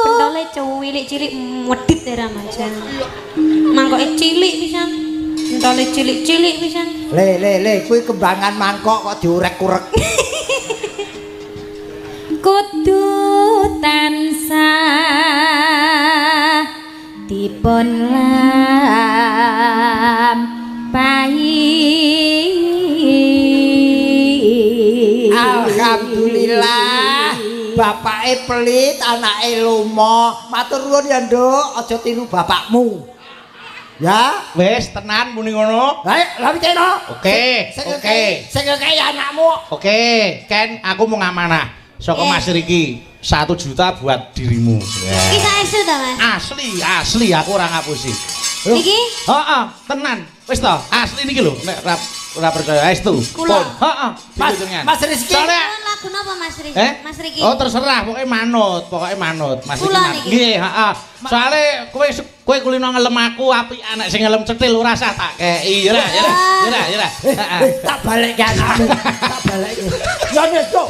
pentole cilik-cilik medhit era majan mangkoke cilik pisan pentole cilik-cilik pisan Le, kuwi kembangan mangkok kok diurek-urek. kudu tansah dipun lampahi. Alhamdulillah. Bapake pelit, anake lomo. Matur nuwun ya, Nduk, aja tiru bapakmu. Ya, Wis tenan muni ngono. lha piceno. Oke. Sing kaya anakmu. Oke, Ken, aku mau ngamanah. Saka Mas Riki, 1 juta buat dirimu. Iki saestu ta, Mas? Asli, aku ora ngapusi. Iki Heeh, tenan. Wis to, asli niki lho, nek ora percaya estu. Kula. Heeh, Mas Rizky. Soalnya lagu napa Mas Riki? Mas Riki. Oh, terserah, pokoknya manut. Mas Riki. Kula niki. Nggih, heeh. Soale kowe kulino ngelem aku apikan nek sing ngelem cetil ora sah tak kei. Ya. Tak balik ke anakmu. Tak balik. Ya Nduk.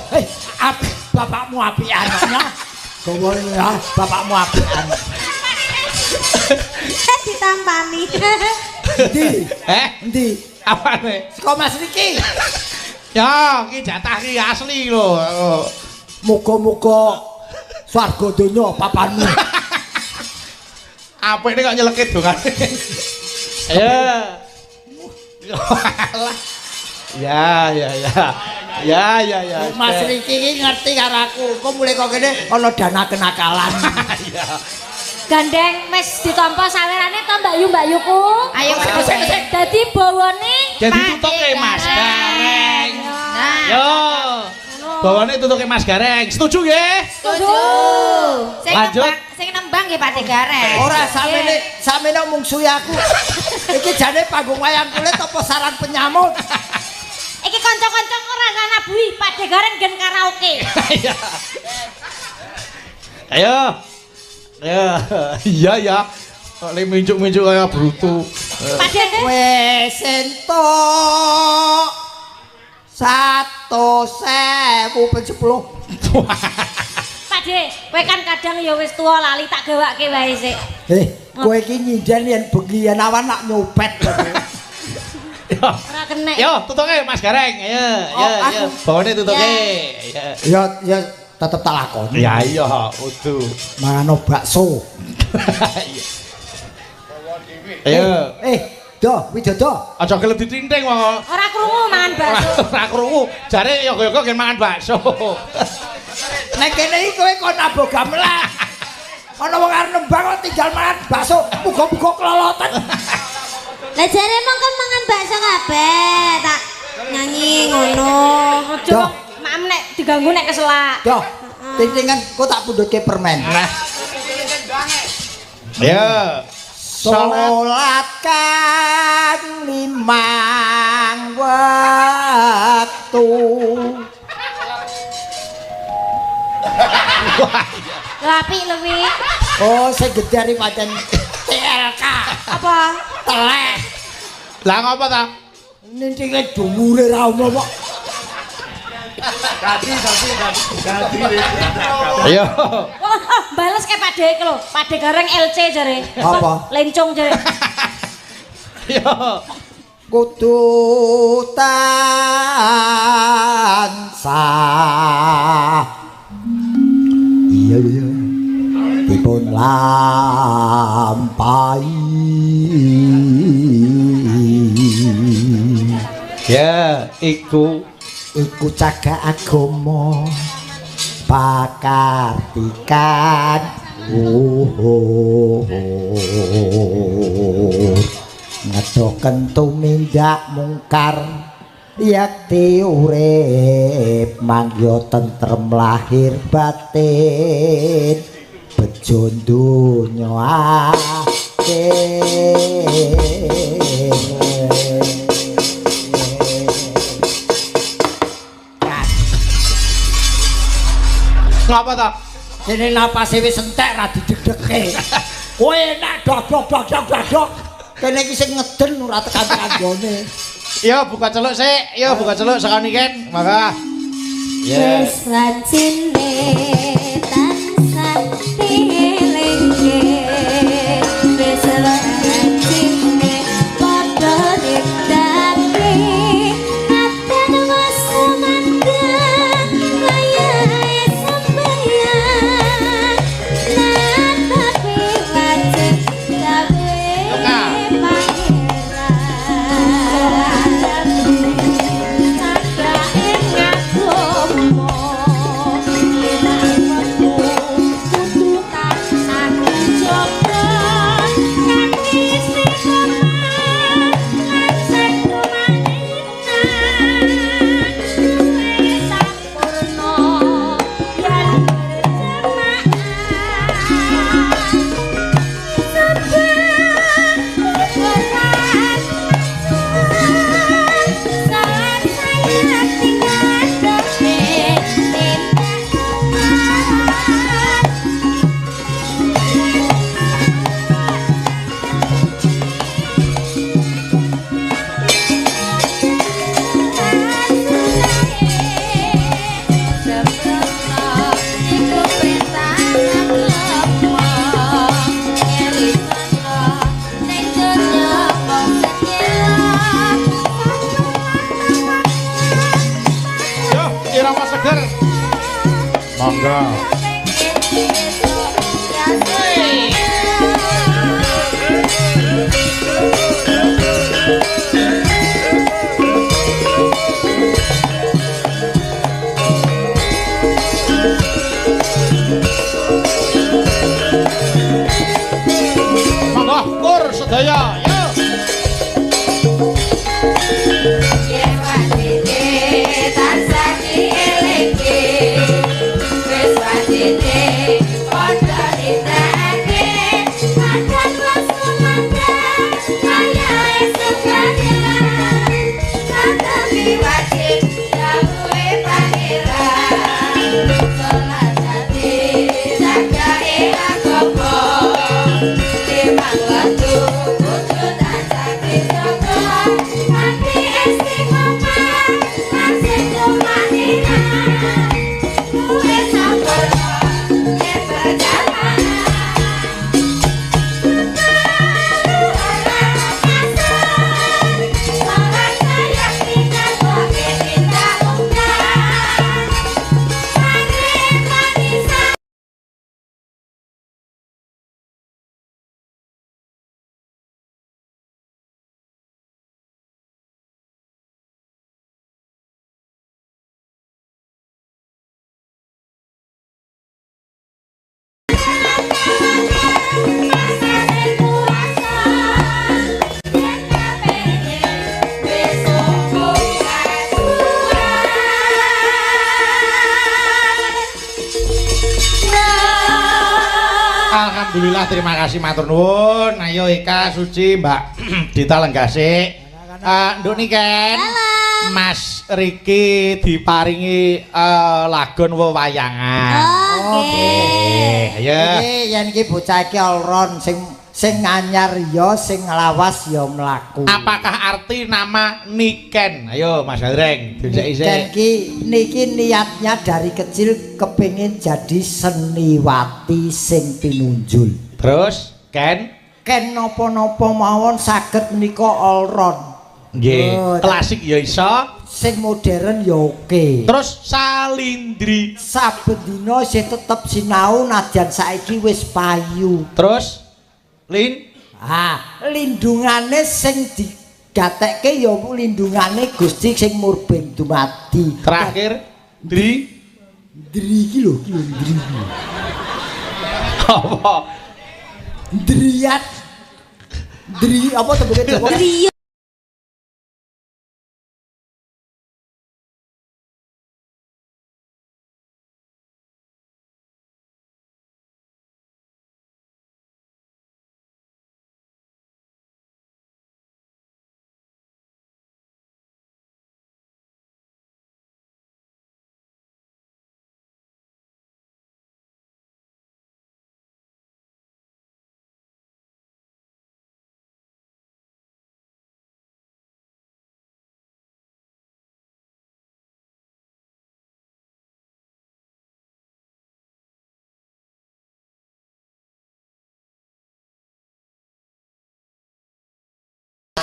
Bapakmu apian ya. Gowo ya, bapakmu apian. Ditampani. Endi? Apane? Saka Mas Riki. Ya, iki jatah iki asli lho. Muga-muga swarga donya papanmu. Apik nek kok nyelekit dongane. Ayo. Ya. Mas Riki iki ngerti karo aku. Kok mulai kok kene ana dana kenakalan. Iya. Gandeng wis ditampa sawerane to Mbak Yuku. Ayo sik. Dadi bawane Jadi tutuke Mas Gareng. Yo. Bawane tutuke Mas Gareng. Setuju nggih? Setuju. Lanjut. Sing nembang nggih Pak Gareng. Ora samene mungsuhi aku. Iki jane panggung wayang kulit apa saran penyamut? Iki kanca-kanca ora nabui Pak Gareng gen karaoke. Iya. Ayo. Iya. Kok le minjuk-minjuk kaya brutu. Pak Gareng. Wis entuk 100.000 ping 10. Pak De, kowe kan kadang ya wis tuwa lali tak gawake wae sik. Kowe iki nyinden yen bengi yen awan nak nyopet. Ora kenek. Yo, tutuke Mas Gareng. Ayo. Bawane tutuke. Ya tetep tak lakoni. Ya iya, kudu. Mangan bakso. Ayo. Widodo. Aja gelem ditinting wong. Ora krungu mangan bakso. Ora krungu. Jare yoga-yoga gen mangan bakso. Nek kene iki kowe kon nabuh gamelan. Ana wong arep nembang kok tinggal mangan bakso, muga-muga keloloten. Lah jare mong kan mangan bakso kabeh, tak nyanyi ngono. Aja mak nek diganggu nek keselak. Yo, tintingan kok tak pundhutke permen. Nah. Ya. Salat kan 5 waktu. Lho apik lho wi. Oh, sing gedhe pancen TLK. Apa? Telek. Lah ngapa ta? Nintinge dhuwure ra ono kok. Ayo. Bales ke Pak Dek lho. Pak Dek gareng LC jare. Apa? Lencong jare. Ayo. Kudu tansah. Iya. Dipun lampahi. Ya, iku Cagak agama pakartikan ngedoken tumindak mungkar yakti urip mangya tentrem lahir batin bejo donya ngapa ta? Kene napase wis entek ra didegdeke. Kowe enak dok. Kene iki sing ngeden ora tekan kanggone. Yo buka celuk sik, yo buka celuk sakoni ken. Maka. Wis wajine tansah dilengke wis wajine padha dikdake aten was semandang layae sembayang nan tapi wajib gawe Monggo. Monggo, kur sedaya. Yo. Alhamdulillah, terima kasih matur nuwun. Ayo Eka, Suci, Mbak Dita Lenggase. Nduk niken. Mas Riki diparingi lagon wewayangan. Oke. Ayo. Iki yen iki bocah iki all round sing sing anyar ya sing lawas ya mlaku. Apakah arti nama Niken? Ayo Mas Hadreng, Niken niki niatnya dari kecil kepingin jadi seniwati sing pinunjul. Terus Ken napa-napa mawon saged menika all round. Nggih, klasik ya iso, sing modern ya oke. Terus salindri saben dina isih tetep sinau nadyan saiki wis payu. Terus lindungane sing digatekke ya lindungane Gusti sing murbeng dumadi. Terakhir dri iki lho dri. Apa? Driat. Dri apa tebeke apa? Dri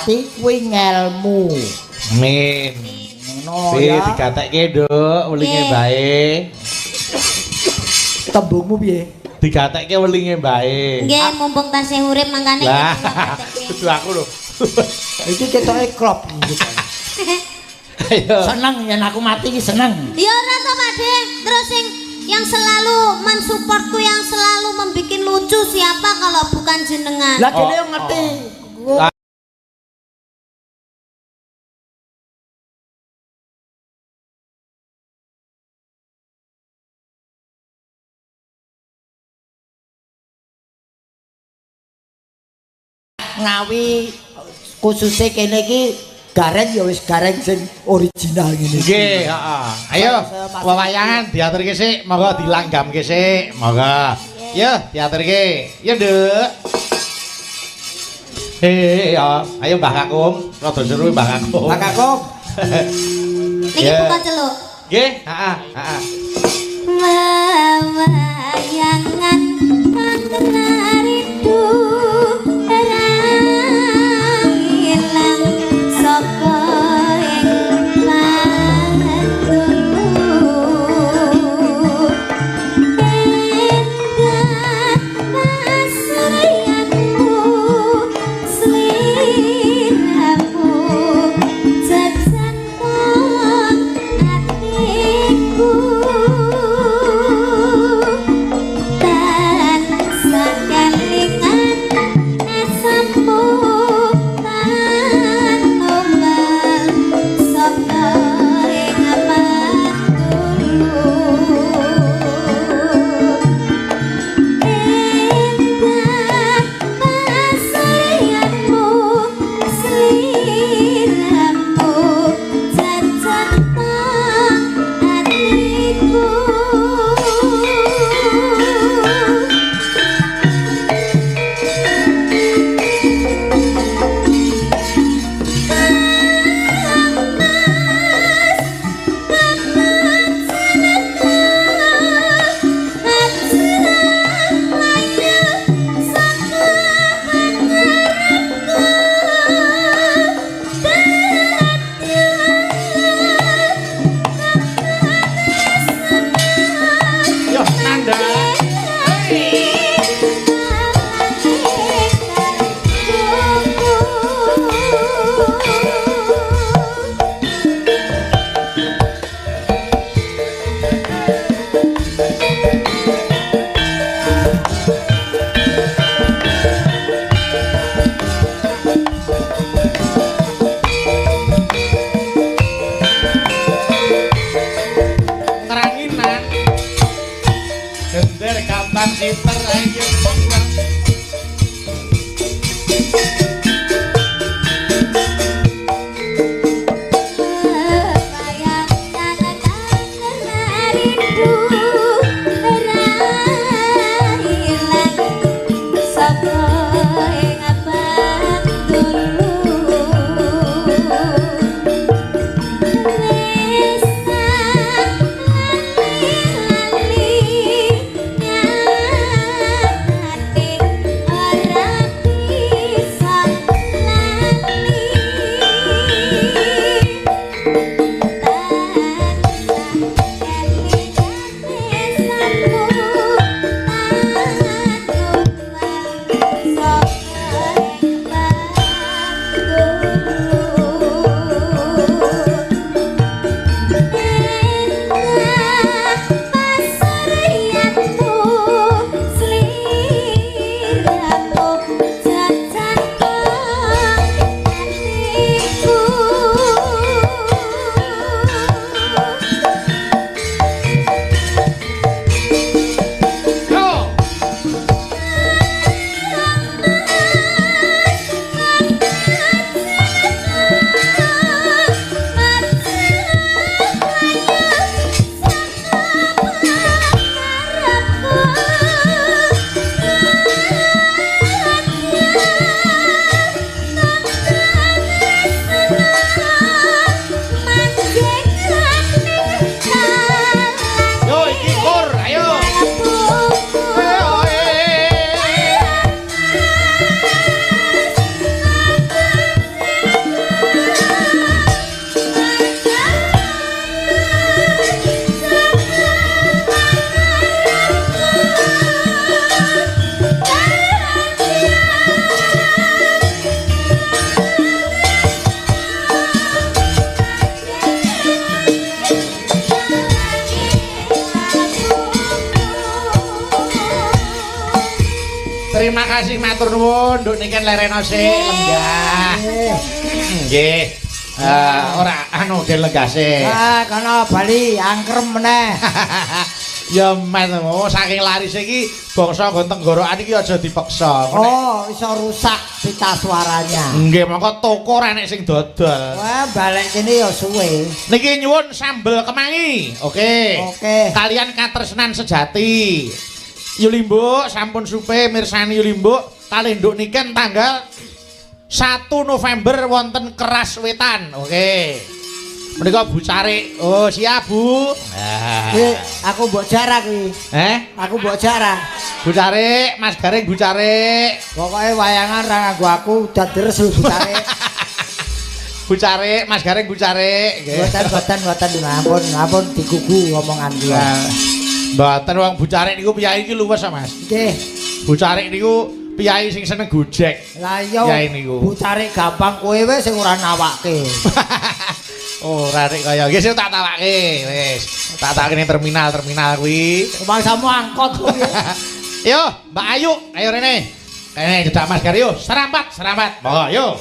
kuwi ngelmu. Amin. Ngono ya. Digatekke, Nduk, welinge bae. Tembungmu piye? Digatekke welinge bae. nggih mumpung tasih urip mangkane Lah, kudu aku lho. Iki ketoke klop iki. Ayo. Seneng yen aku mati iki seneng. Ya ora to Pak Deng. Terus sing yang selalu mensupportku yang selalu membikin lucu siapa kalau bukan jenengan? Lah kene yo ngerti. Ngawi khususnya kene iki gareng ya wis gareng sing original ngene. Nggih, heeh. Ayo, wewayangan diaturke sik, monggo dilanggamke sik, monggo. Yo, diaturke. Yo, Nduk. Ya, ayo Mbah Kakung, rada seru Mbah Kakung. Mbah Kakung. Niki buka celuk. Nggih, heeh, heeh. Wewayangan kang rindu ilang saka ing mantu endah pasrianmu sliramu jajan hatiku tansah kelingan asamu tan ombal saka ing mangkulu endah pasrianmu sliramu jajan hatiku. Yo, Nanda. Terangin, Nan. Gender kapan siter ayo monggo. Saka terima kasih matur nuwun nduk niken lereno sik lenggah. Nggih. Ora anu ge lenggah sik. Kono bali angkrem meneh. Ya men saking laris iki bangsa nggon tenggorokan iki aja dipeksa. Oh, iso rusak pita suaranya. Nggih, mongko toko ora enek sing dodol. Wah, balik kene ya suwe. Niki nyuwun sambel kemangi. Oke. Kalian katresnan sejati. Yulimbo sampun supe mirsani Yulimbo kalih nduk niken tanggal 1 November wonten Keras Wetan. Oke. Menika Bu Carik. Oh, siap, Bu. Nah. Aku mbok jarak kuwi. Aku mbok jarak. Bu Carik, Mas Garing Bu Carik. Pokoke wayangan ra nganggo aku udah deres Bu Carik. Bu Carik, Mas Garing Bu Carik. Mboten ampun digugu omongan dia. Mboten wong Bu Carik niku piyai iki luwes, Mas. Nggih. Bu Carik niku piyai sing seneng gojek. Lah iya. Bu Carik gampang kowe wis sing ora nawake. Oh, rarek kaya nggih sing tak tawake wis. Tak tawake ning terminal kuwi. Mangsamu angkot kuwi. Yo, Mbak Ayu, ayo rene. Kene jedak Mas Garyo, serampat. Monggo, yo.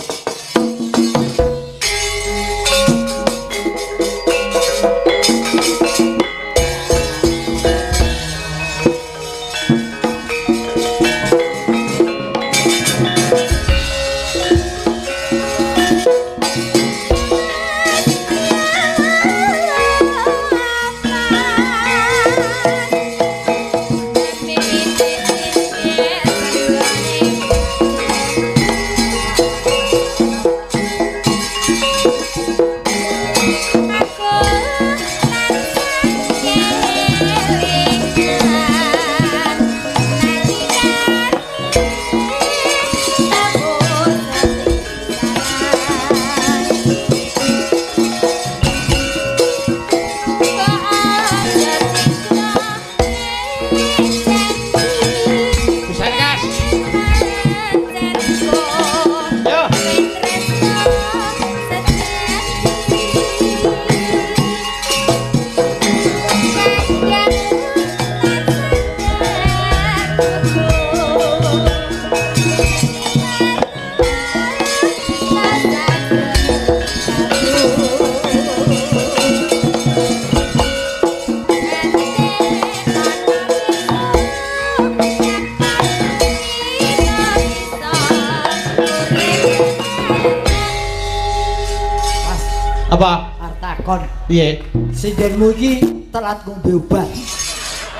Apa? Artakon. Piye? Sindenmu iki telat ngombe obat.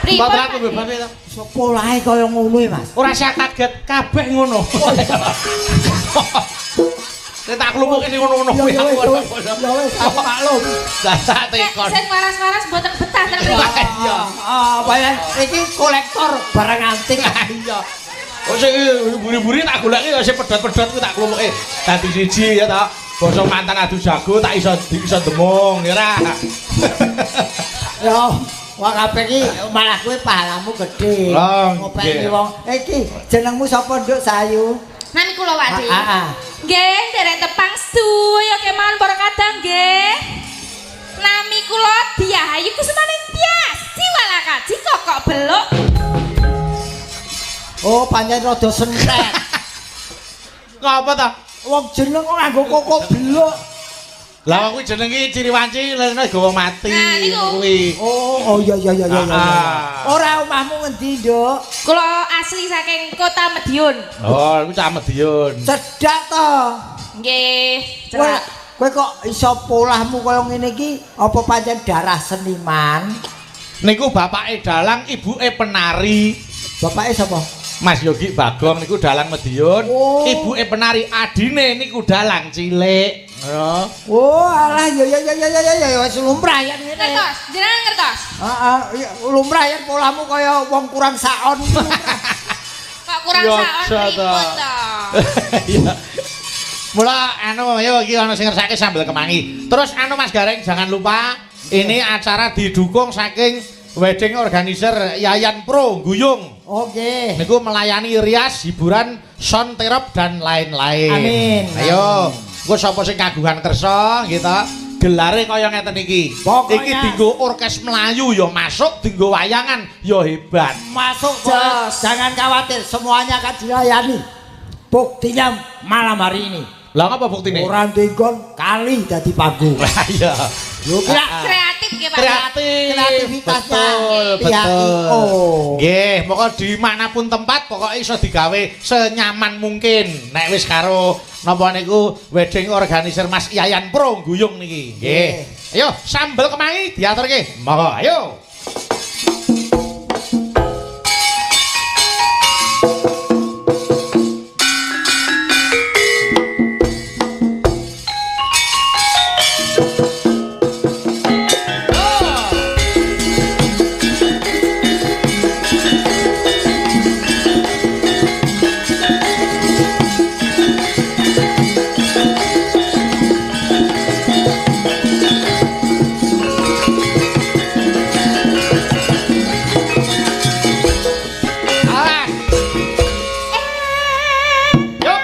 Kok telat ngombe obat to? Sepolahe kaya ngono Mas. Ora sak kaget kabeh ngono. Nek tak klumuke sing ngono-ngono kuwi aku. Ya wis, aku maklum. Tak tekon. Sing waras-waras mboten betah ten mriki. Iya. Bayan iki kolektor barang antik. Iya. Oh sing buri-buri tak goleki ya sing pedhot-pedhot ku tak klumuke dadi siji ya ta. Basa mantan adu jago tak iso demung ya ora. Yo, wong kabeh iki malah kowe pahalamu gedhe. Ngopeni wong. Iki jenengmu sapa, Nduk Sayu? Nami kula Wadi. Heeh. Nggih, derek tepang sedaya kemawon para kadang nggih. Nami kula Diahayu Kusumane Tias. Diwala kaji kok beluk. Oh, pancen rada sentek. Ngapa ta? Wong jeneng kok nganggo koko beluk. Lah kuwi jenenge ciri wanci lene gawa mati kuwi. Oh iya. Ora omahmu ngendi, Nduk? Kula asli saking Kota Madiun. Oh, iku cah Madiun. Cedhak to. Nggih, cerak. Kowe kok iso polahmu kaya ngene iki apa pancen darah seniman? Niku bapake dalang, ibuke penari. Bapake sapa? Mas Yogi Bagong niku dalang Madiun, ibuke penari, adine niku dalang cilik. Oh, alah ya wis lumrah yen ngene. Ngertos, jenengan ngertos? Heeh, lumrah yen polahmu kaya wong kurang saon. Kok kurang saon pripun to? Iya. Mula anu ayo iki ana sing ngersake sambel kemangi. Terus anu Mas Gareng jangan lupa ini acara didukung saking wedding organizer Yayan Pro Guyung. Oke. Niku melayani rias, hiburan, sound terop dan lain-lain. Amin. Ayo, engko sapa sing kagungan kersa gitu. gelare kaya ngeten iki. Pokoknya- Iki dienggo orkes Melayu ya masuk, dienggo wayangan ya hebat. Masuk Jos. jangan khawatir, semuanya akan dilayani. Buktinya malam hari ini. Lah apa buktine? Orang dinggon kali dadi panggung. Lah iya. Yo kira Kreatif nggih Pak. kreativitasnya Betul, pihak betul. IO. Nggih, pokok dimanapun tempat pokoknya iso digawe senyaman mungkin. Nek wis karo napa niku wedding organisir Mas Yayan Pro guyung niki. Nggih. Ayo sambel kemangi diaturke. Monggo, ayo. Awas. Yuk.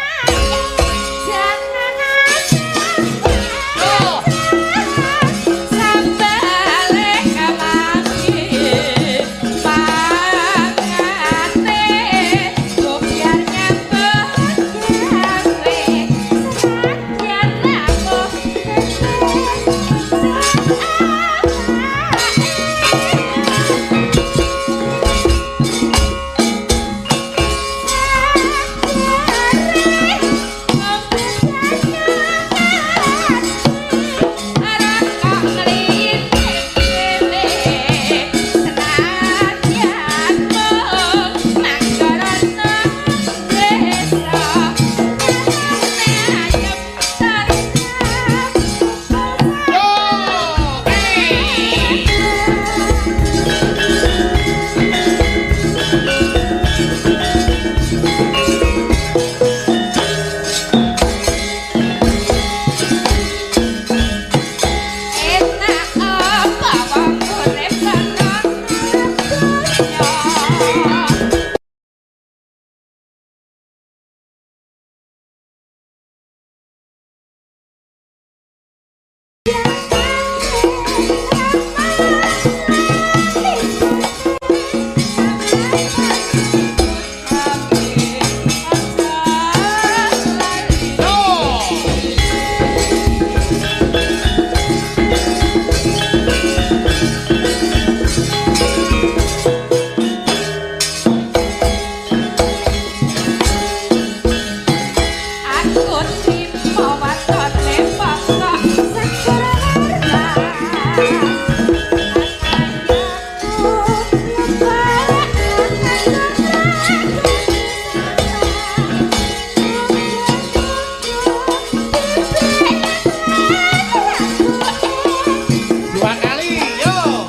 Dua kali, yuk.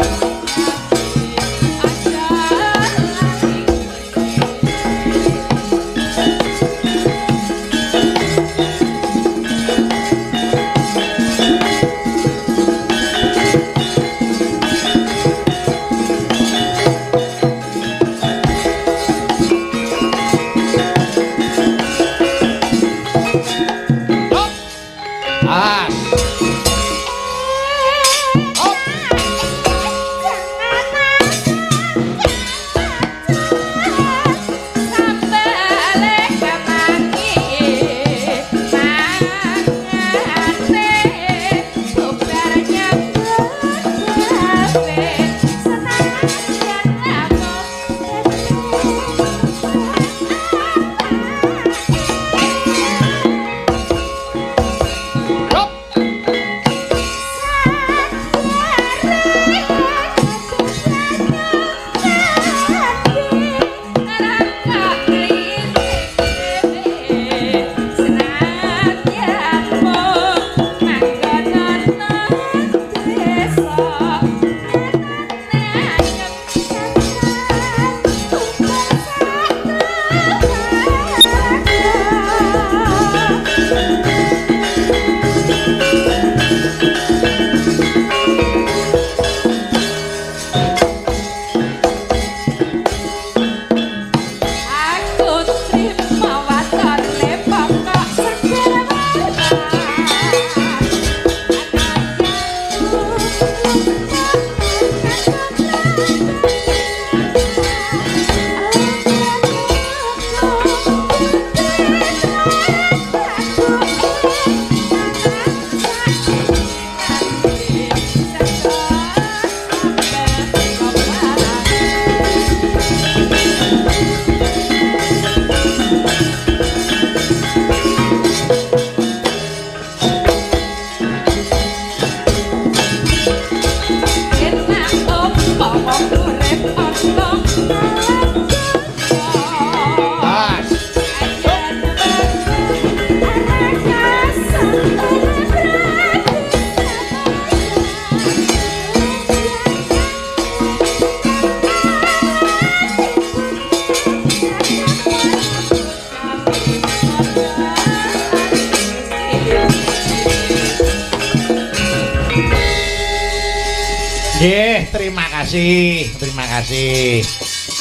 Nggih, terima kasih. Terima kasih.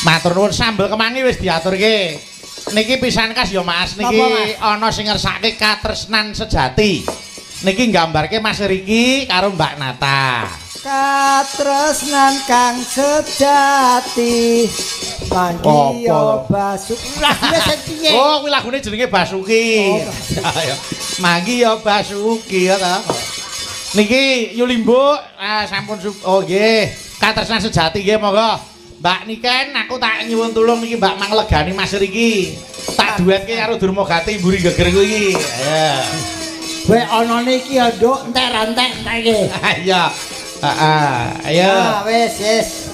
Matur nuwun sambel kemangi wis diaturke. Niki pisan kas ya Mas, niki ana sing ngersake katresnan sejati. Niki nggambarke Mas Riki karo Mbak Nata. Katresnan kang sejati. Manggi yo Basuki. Lagune sing piye? Oh, kuwi lagune jenenge Basuki. Ayo. Manggi yo Basuki ya ta. Niki Yulimbo sampun oh nggih, katresnan sejati nggih monggo. Mbak Niken aku tak nyuwun tulung niki Mbak manglegani Mas Riki. Tak duetke karo Durmagati mburi geger kuwi iki. Ayo. Kowe ana niki ya nduk entek-entek iki. Iya. Heeh. Ayo. Wis.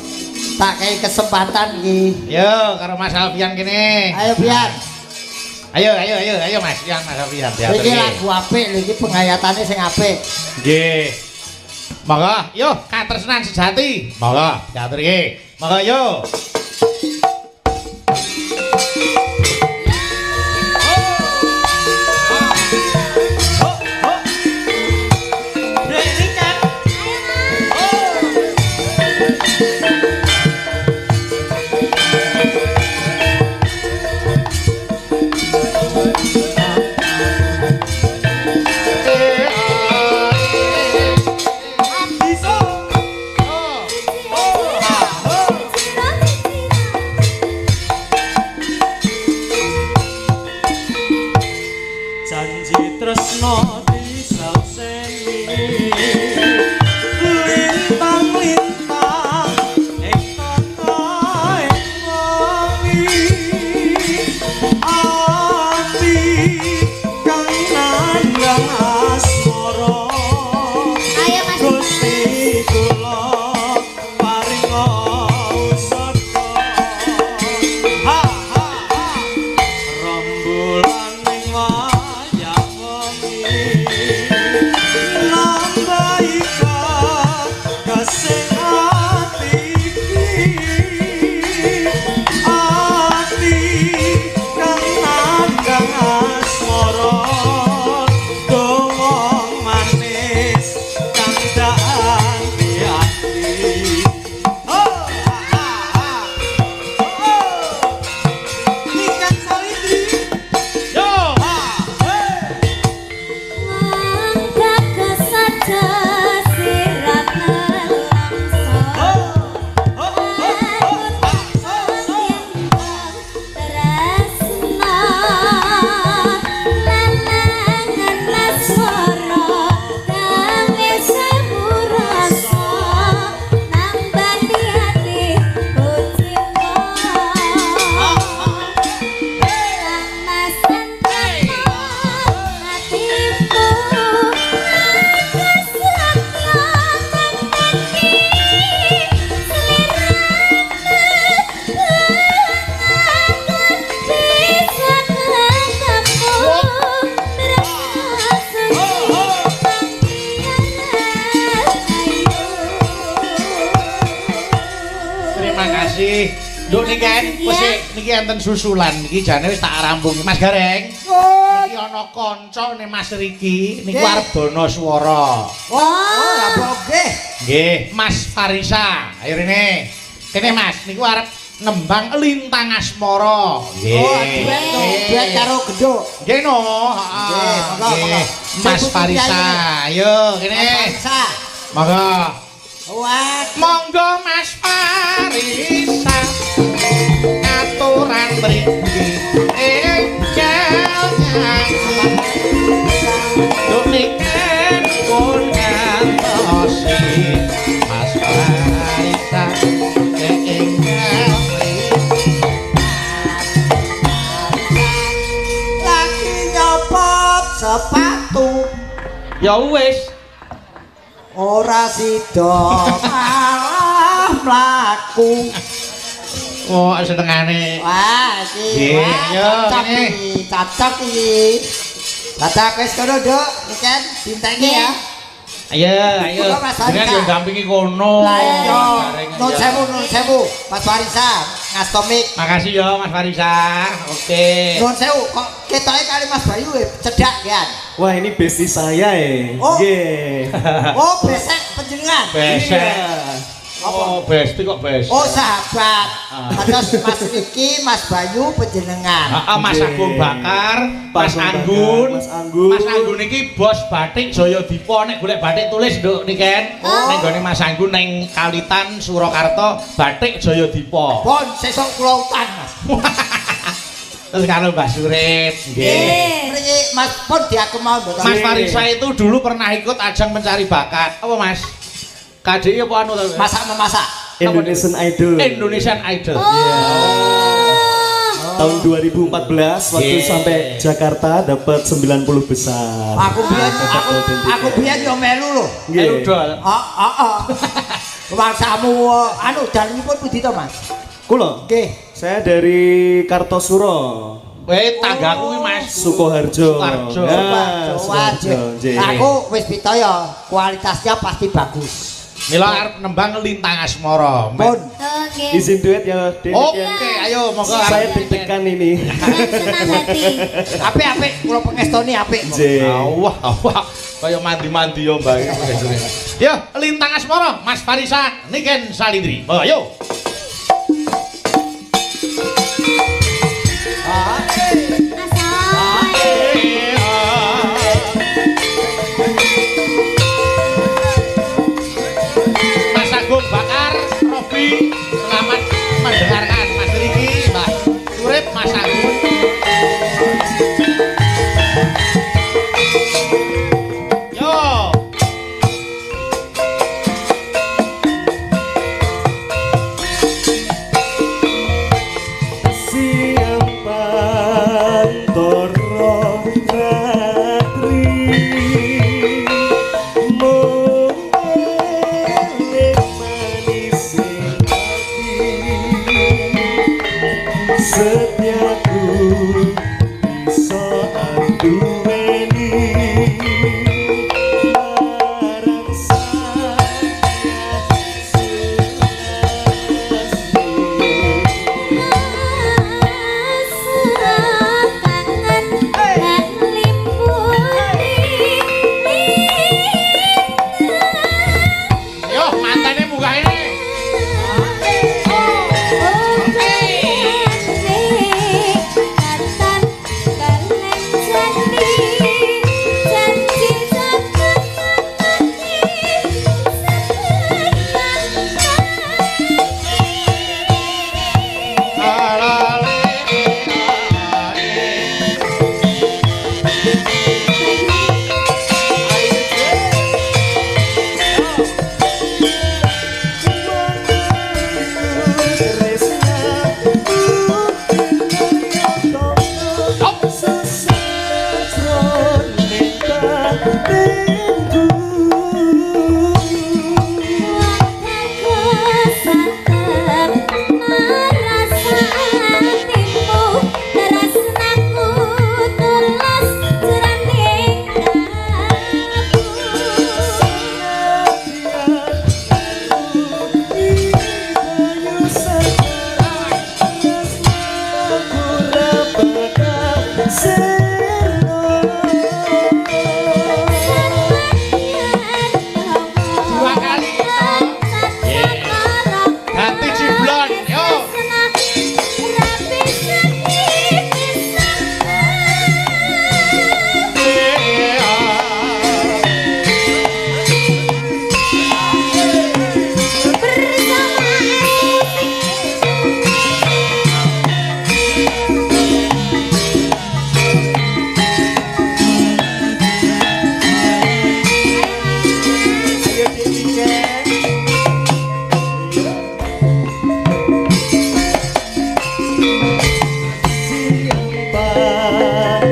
Tak kei kesempatan iki. Yo karo Mas Alfian kene. Ayo Pian. Ayo Mas Alfian. Iki lagu apik lho iki pengayatane sing apik. Nggih. Monggo, yo katresnan sejati. Monggo, diaturke. Monggo yo. Nduk niki wis niki enten susulan iki jane wis tak rampungi Mas Gareng. Niki ana kancane Mas Riki niku arep dono swara. Oh, apa nggih? Nggih, Mas Farisa. Ayo rene. Kene Mas niku arep nembang lintang asmara. Nggih. Oh, duet karo genduk. Nggih no, heeh. Nggih. Mas Farisa. Ayo kene. Farisa. Monggo. Wah, monggo Mas Farisa. Aturan mriki enggal nyanyi. Duk niken pun ngantosi Mas Farisa enggal lagi nyopot sepatu. ya wis Ora sida malah mlaku. oh senengane Wah, iki cocok iki. Dadak wis kono, Duk. Niken dintenge ya. ayo dengan yo dampingi kono Lah iya. Nun sewu, Mas Farisa, ngastomik. makasih yo Mas Farisa oke Nun sewu, kok ketoke kali Mas Bayu cedak kan. Wah ini bestie saya Oh. Nggih. Oh, besek panjenengan. besek Iya. Oh, besti kok besti. Oh, sahabat. Terus Mas Riki, Mas Bayu panjenengan. Mas Agung Bakar, Mas Anggun. Mas Anggun iki bos batik Jaya Dipa nek golek batik tulis nduk niken. Ning gone Mas Anggun ning Kalitan Surakarta batik Jaya Dipa. Pon sesuk kula utan, Mas. Terus karo Mbah Surip nggih. Mriki Mas pun diaku mau mboten. Mas Farisa itu dulu pernah ikut ajang mencari bakat. Apa Mas? KDI apa anu to? Masak memasak. Indonesian Idol. Indonesian Idol. Tahun 2014 waktu Yeah. sampai Jakarta dapat 90 besar. Aku biyen yo melu lho. Melu dol. Heeh. Waksamu anu dalemipun pundi to, Mas? Kula, Nggih. saya dari Kartosuro, Tanggaku kuwi Mas. Sukoharjo. Sukoharjo. Sukoharjo. nggih. Aku wis pita ya, kualitasnya pasti bagus. Mila arep nembang Lintang Asmara. Pun. Oke. Izin duet ya, Dek. Oke, ayo monggo. Saya deg-degan ini. Senang hati. Apik-apik kula pengestoni apik. Nggih. Wah. Kaya mandi-mandi yo Mbak. Yo, Lintang Asmara, Mas Farisa, Niken Salindri. Oh, ayo. Mas Agung Bakar, Robi, selamat mendengarkan Mas Riki, Mbak Surip, Mas Agung. Yo. Siapa toro ratri mengelik manis hati setiaku bisa anduweni barang saya Yo, mantene buka ini. Dua kali. Ganti ciblon. Yo.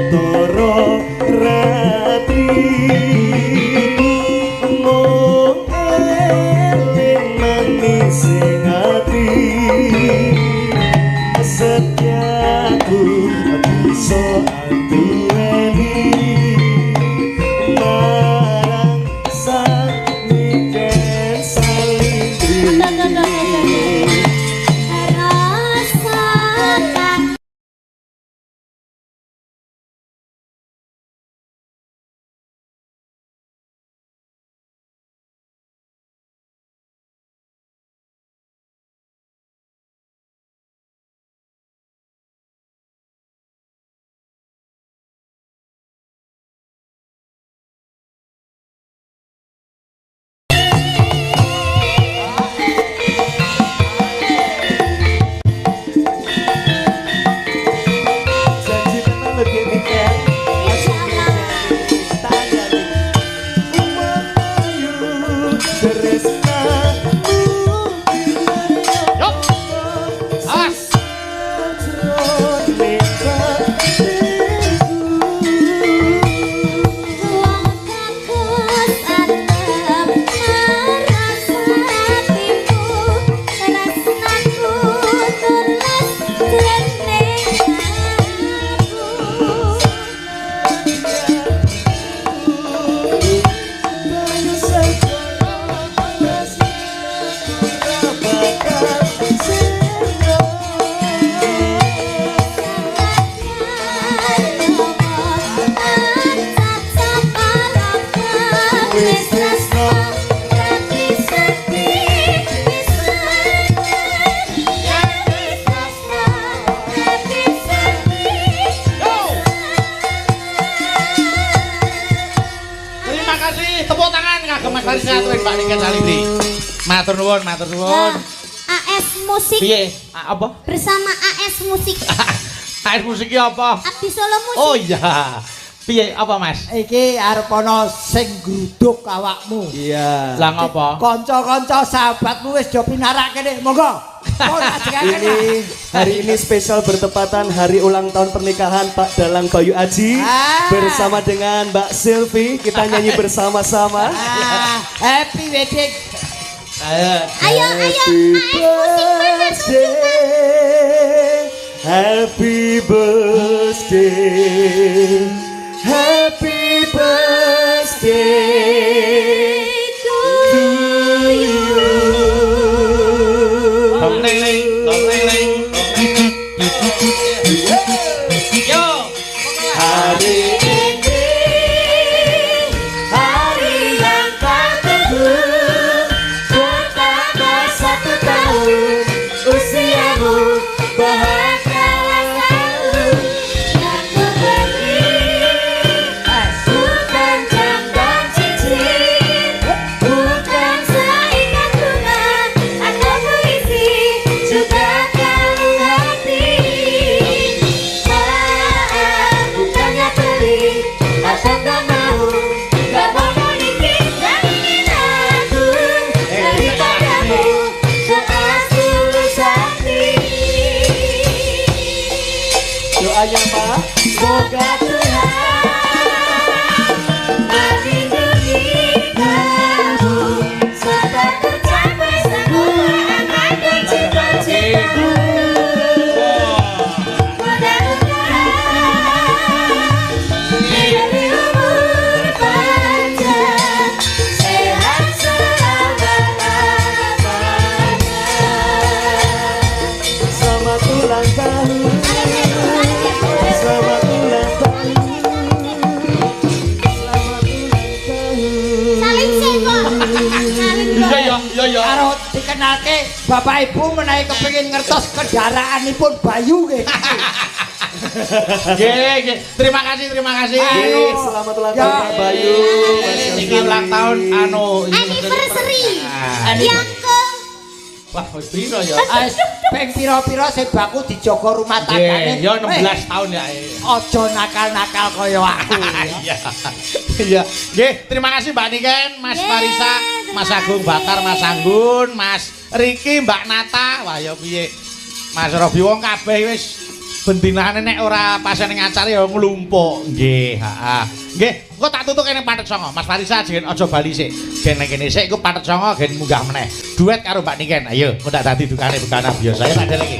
Toro ratri mengelik manis hati setiaku bisa anduweni marang sang Niken Salindri. Mbak Niken Salibri. Matur nuwun, matur nuwun. AS Musik Piye? Apa? bersama AS Musik. Air musik iki apa? Abdi Solo Musik. Oh iya. Piye apa, Mas? Iki arep ana sing gruduk awakmu. Iya. Lah ngapa? Kanca-kanca sahabatmu wis do pinarak kene, monggo. Oh, Ini hari ini spesial bertepatan hari ulang tahun pernikahan Pak Dalang Bayu Aji bersama dengan Mbak Silvi. Kita nyanyi bersama-sama. Happy wedding. Ayo, AS Musik Happy birthday, happy birthday to you. Dong neng neng, dong neng neng. Yo. Hari ini hari yang tak tunggu, bertambah 1 tahun usiamu, bahagialah selalu. Aku beri bukan jam dan cincin, bukan seikat bunga atau puisi, juga kalung hati. Maaf, bukannya pelit atau gak mau dikit dan ingin aku daripadamu, doa tulus hati. Doanya Pak, semoga Tuhan melindungi kamu serta tercapai semua amal dan cita-citamu. Mudah-mudahan diberi umur panjang, sehat selama-lamanya. Selamat ulang tahun. Selamat ulang tahun. Selamat ulang tahun. saling seko. Saling Iya ya, iya ya. Karo dikenalke Bapak Ibu menawi kepengin ngertos kendaraanipun Bayu nggih. Nggih, nggih. Terima kasih, terima kasih. Oke, selamat ulang tahun Pak Bayu. Iki ulang tahun Anniversary Ah. yang ke Wah, wis piro ya? Wis ping pira-pira sing baku dijaga rumah tanggane. Nggih, yo 16 tahun ya. Aja nakal-nakal kaya aku. Iya. Iya. Nggih, terima kasih Mbak Niken, Mas Nggih, Marisa, Mas terima Agung kasih. Bakar, Mas Anggun, Mas Riki, Mbak Nata. Wah, ya piye? Mas Robi wong kabeh wis bentinane nek ora pas ning acara ya nglumpuk. Nggih, heeh. Nggih, engko tak tutuk kene patet songo. Mas Marisa jengen aja bali sik. Gen nek kene sik engko patet songo gen munggah meneh. Duet karo Mbak Niken. Ayo, engko tak dadi dukane bekana biasa ya tak dereke.